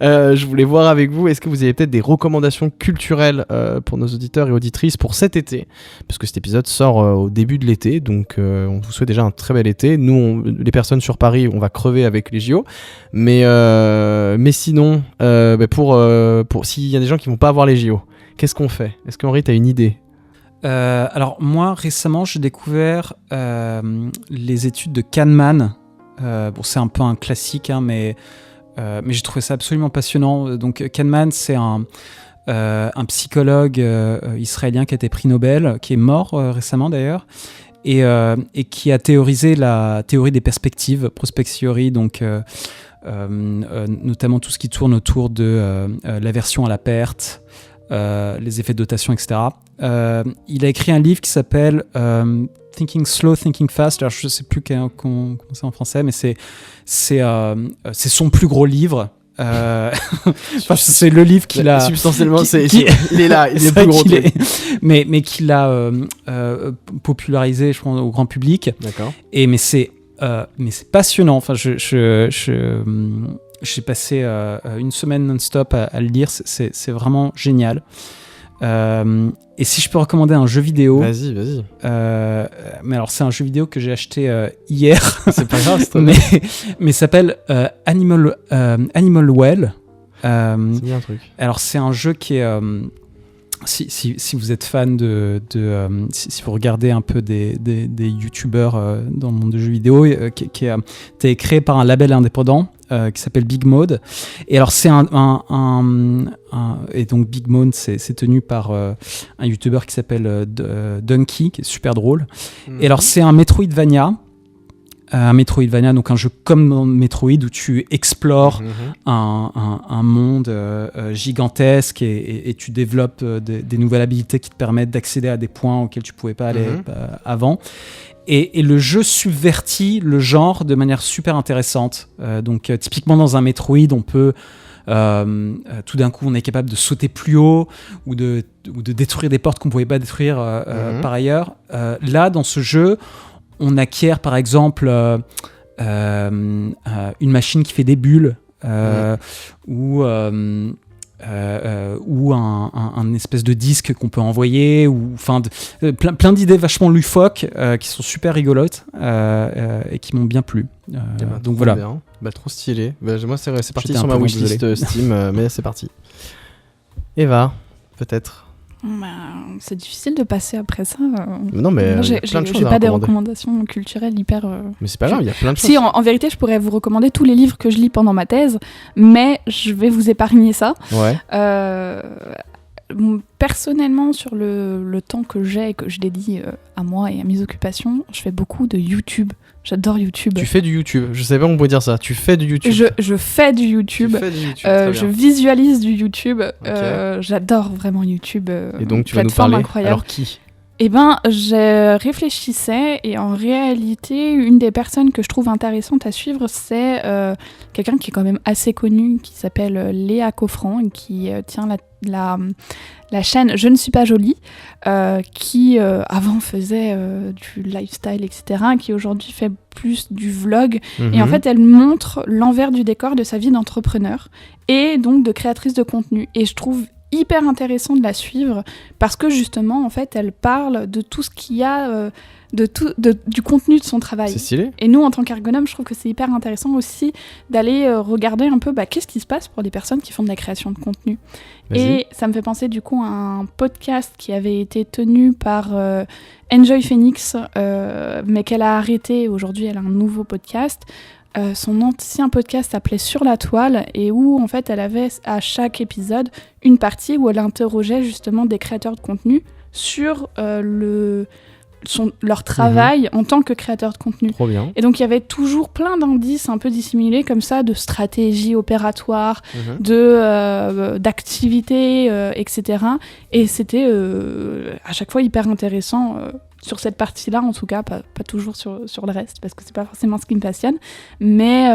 je voulais voir avec vous, est-ce que vous avez peut-être des recommandations culturelles pour nos auditeurs et auditrices pour cet été, parce que cet épisode sort au début de l'été, donc on vous souhaite déjà un très bel été. Nous, les personnes sur Paris, on va crever avec les JO, mais sinon, pour s'il y a des gens qui vont pas avoir les JO, qu'est-ce qu'on fait? Est-ce qu'Henri, t'as une idée? Alors moi récemment j'ai découvert les études de Kahneman. Bon, c'est un peu un classique hein, mais j'ai trouvé ça absolument passionnant. Donc Kahneman c'est un psychologue israélien qui a été prix Nobel, qui est mort récemment d'ailleurs, et qui a théorisé la théorie des perspectives, prospect-theory, donc notamment tout ce qui tourne autour de l'aversion à la perte, les effets de dotation, etc. Il a écrit un livre qui s'appelle Thinking Slow, Thinking Fast. Alors, je ne sais plus comment c'est en français, mais c'est son plus gros livre. Enfin, c'est le livre qu'il a... Substantiellement, il est là, il est plus gros. Mais qu'il a popularisé, je pense, au grand public. D'accord. Mais c'est passionnant. Enfin, j'ai passé une semaine non-stop à le lire. C'est vraiment génial. Et si je peux recommander un jeu vidéo... Vas-y. Mais alors, c'est un jeu vidéo que j'ai acheté hier. C'est pas grave, c'est mais s'appelle Animal Well. C'est bien un truc. Alors, c'est un jeu qui est... Si vous êtes fan si vous regardez un peu des youtubeurs dans le monde du jeu vidéo, qui a été créé par un label indépendant qui s'appelle Big Mode. Et alors c'est et donc Big Mode c'est tenu par un youtubeur qui s'appelle Donkey, qui est super drôle. Et alors c'est un Metroidvania. Donc un jeu comme dans Metroid où tu explores un monde gigantesque et tu développes des nouvelles habilités qui te permettent d'accéder à des points auxquels tu pouvais pas aller avant. Et le jeu subvertit le genre de manière super intéressante. Donc typiquement dans un Metroid, on peut tout d'un coup on est capable de sauter plus haut ou de détruire des portes qu'on pouvait pas détruire par ailleurs. Là dans ce jeu, on acquiert par exemple une machine qui fait des bulles ou un espèce de disque qu'on peut envoyer, ou enfin plein d'idées vachement loufoques qui sont super rigolotes et qui m'ont bien plu. Donc voilà. Bien. Trop stylé. Moi c'est parti J'étais sur un ma peu wishlist Steam, mais c'est parti. Eva, peut-être. C'est difficile de passer après ça. Non, mais j'ai pas des recommandations culturelles hyper... Mais c'est pas grave, il y a plein de choses. Si, en vérité, je pourrais vous recommander tous les livres que je lis pendant ma thèse, mais je vais vous épargner ça. Ouais. Personnellement, sur le temps que j'ai et que je dédie à moi et à mes occupations, je fais beaucoup de YouTube. J'adore YouTube. Tu fais du YouTube. Je savais pas qu'on pouvait dire ça. Tu fais du YouTube. Je fais du YouTube. Je visualise du YouTube. Okay. J'adore vraiment YouTube. Et donc tu vas nous parler. Incroyable. Alors qui Eh ben, je réfléchissais et en réalité, une des personnes que je trouve intéressante à suivre, c'est quelqu'un qui est quand même assez connu, qui s'appelle Léa Coffran et qui tient la chaîne Je ne suis pas jolie, qui avant faisait du lifestyle, etc., qui aujourd'hui fait plus du vlog. Et en fait, elle montre l'envers du décor de sa vie d'entrepreneur et donc de créatrice de contenu. Et je trouve hyper intéressant de la suivre parce que justement en fait elle parle de tout ce qu'il y a du contenu de son travail. C'est stylé. Et nous en tant qu'ergonomes, je trouve que c'est hyper intéressant aussi d'aller regarder un peu qu'est-ce qui se passe pour les personnes qui font de la création de contenu. Vas-y. Et ça me fait penser du coup à un podcast qui avait été tenu par Enjoy Phoenix mais qu'elle a arrêté. Aujourd'hui elle a un nouveau podcast. Son ancien podcast s'appelait Sur la toile et où en fait elle avait à chaque épisode une partie où elle interrogeait justement des créateurs de contenu sur leur travail en tant que créateur de contenu. Trop bien. Et donc il y avait toujours plein d'indices un peu dissimulés comme ça, de stratégies opératoires, d'activités, etc. Et c'était à chaque fois hyper intéressant sur cette partie-là, en tout cas, pas toujours sur le reste, parce que c'est pas forcément ce qui me passionne. Mais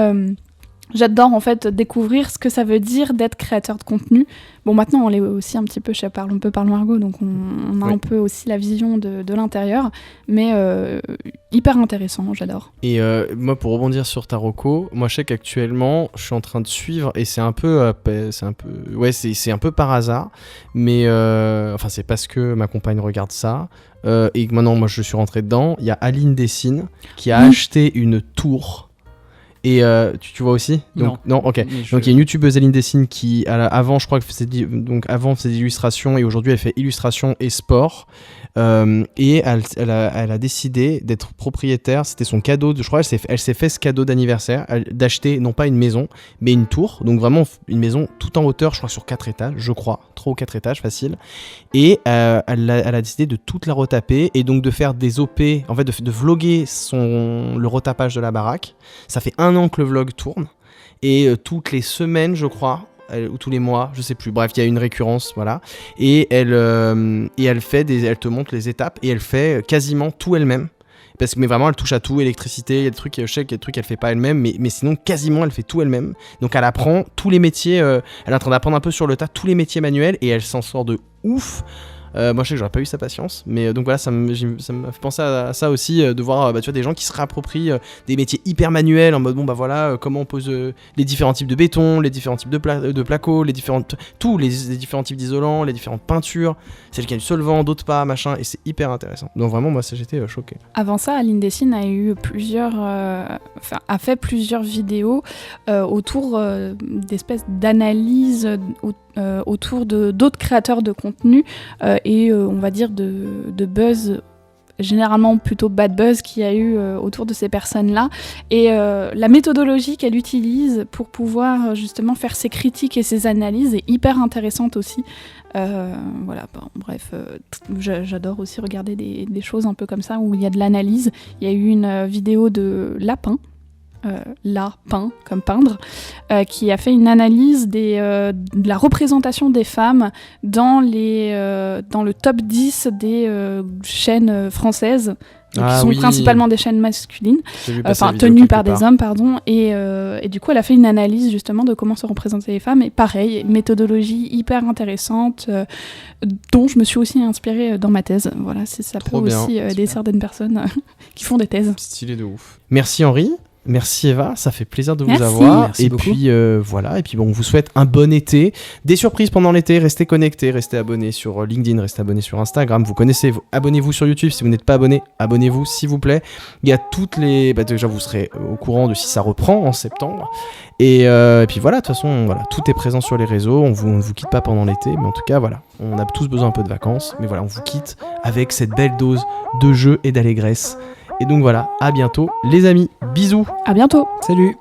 j'adore en fait découvrir ce que ça veut dire d'être créateur de contenu. Bon, maintenant on l'est aussi un petit peu chez Parlons Ergo, donc on a un peu aussi la vision de l'intérieur, mais hyper intéressant, j'adore. Et moi, pour rebondir sur ta reco, moi je sais qu'actuellement je suis en train de suivre et c'est un peu par hasard, mais enfin c'est parce que ma compagne regarde ça et que maintenant moi je suis rentré dedans. Il y a Aline Dessine qui a acheté une tour. Et tu vois aussi donc, non, ok. Donc il y a une youtubeuse Aline Dessine qui avant je crois que faisait des illustrations et aujourd'hui elle fait illustration et sport et elle a décidé d'être propriétaire. C'était son cadeau je crois elle s'est fait ce cadeau d'anniversaire d'acheter non pas une maison mais une tour, donc vraiment une maison tout en hauteur, je crois sur 4 étages, je crois 3 ou 4 étages facile, et elle a décidé de toute la retaper et donc de faire des OP, en fait de vlogger le retapage de la baraque. Ça fait un an que le vlog tourne et toutes les semaines je crois ou tous les mois, je sais plus, bref il y a une récurrence, voilà, et elle te montre les étapes et elle fait quasiment tout elle-même, mais vraiment elle touche à tout, électricité, il y a des trucs, je sais qu'il y a des trucs qu'elle fait pas elle-même, mais sinon quasiment elle fait tout elle-même, donc elle apprend tous les métiers, elle est en train d'apprendre un peu sur le tas tous les métiers manuels et elle s'en sort de ouf. Moi je sais que j'aurais pas eu sa patience, mais donc voilà, ça m'a fait penser à ça aussi, de voir tu vois, des gens qui se réapproprient des métiers hyper manuels en mode comment on pose les différents types de béton, les différents types de placo, les différents types d'isolants, les différentes peintures, celles qui a du solvant, d'autres pas, machin, et c'est hyper intéressant. Donc vraiment moi j'étais choqué. Avant ça, Aline Dessine a fait plusieurs vidéos autour d'espèces d'analyses autour d'autres créateurs de contenu et on va dire de buzz, généralement plutôt bad buzz qu'il y a eu autour de ces personnes-là, et la méthodologie qu'elle utilise pour pouvoir justement faire ses critiques et ses analyses est hyper intéressante aussi. Voilà, bref, j'adore aussi regarder des choses un peu comme ça où il y a de l'analyse. Il y a eu une vidéo de Lapin, Lapin comme peindre, qui a fait une analyse de la représentation des femmes dans le top 10 des chaînes françaises, qui sont principalement des chaînes masculines, tenues par des hommes, et du coup elle a fait une analyse justement de comment se représenter les femmes, et pareil, méthodologie hyper intéressante, dont je me suis aussi inspirée dans ma thèse. Voilà, ça peut aussi aider certaines personnes qui font des thèses. Stylé de ouf. Merci Henri. Merci Eva, ça fait plaisir de vous avoir. Merci beaucoup. Puis voilà, et puis on vous souhaite un bon été, des surprises pendant l'été, restez connectés, restez abonnés sur LinkedIn, restez abonnés sur Instagram, vous connaissez, abonnez-vous sur YouTube, si vous n'êtes pas abonné, abonnez-vous s'il vous plaît. Il y a toutes les... déjà vous serez au courant de si ça reprend en septembre. Et puis voilà, de toute façon, voilà, tout est présent sur les réseaux, on ne vous quitte pas pendant l'été, mais en tout cas voilà, on a tous besoin un peu de vacances, mais voilà, on vous quitte avec cette belle dose de jeu et d'allégresse. Et donc voilà, à bientôt les amis, bisous. À bientôt. Salut.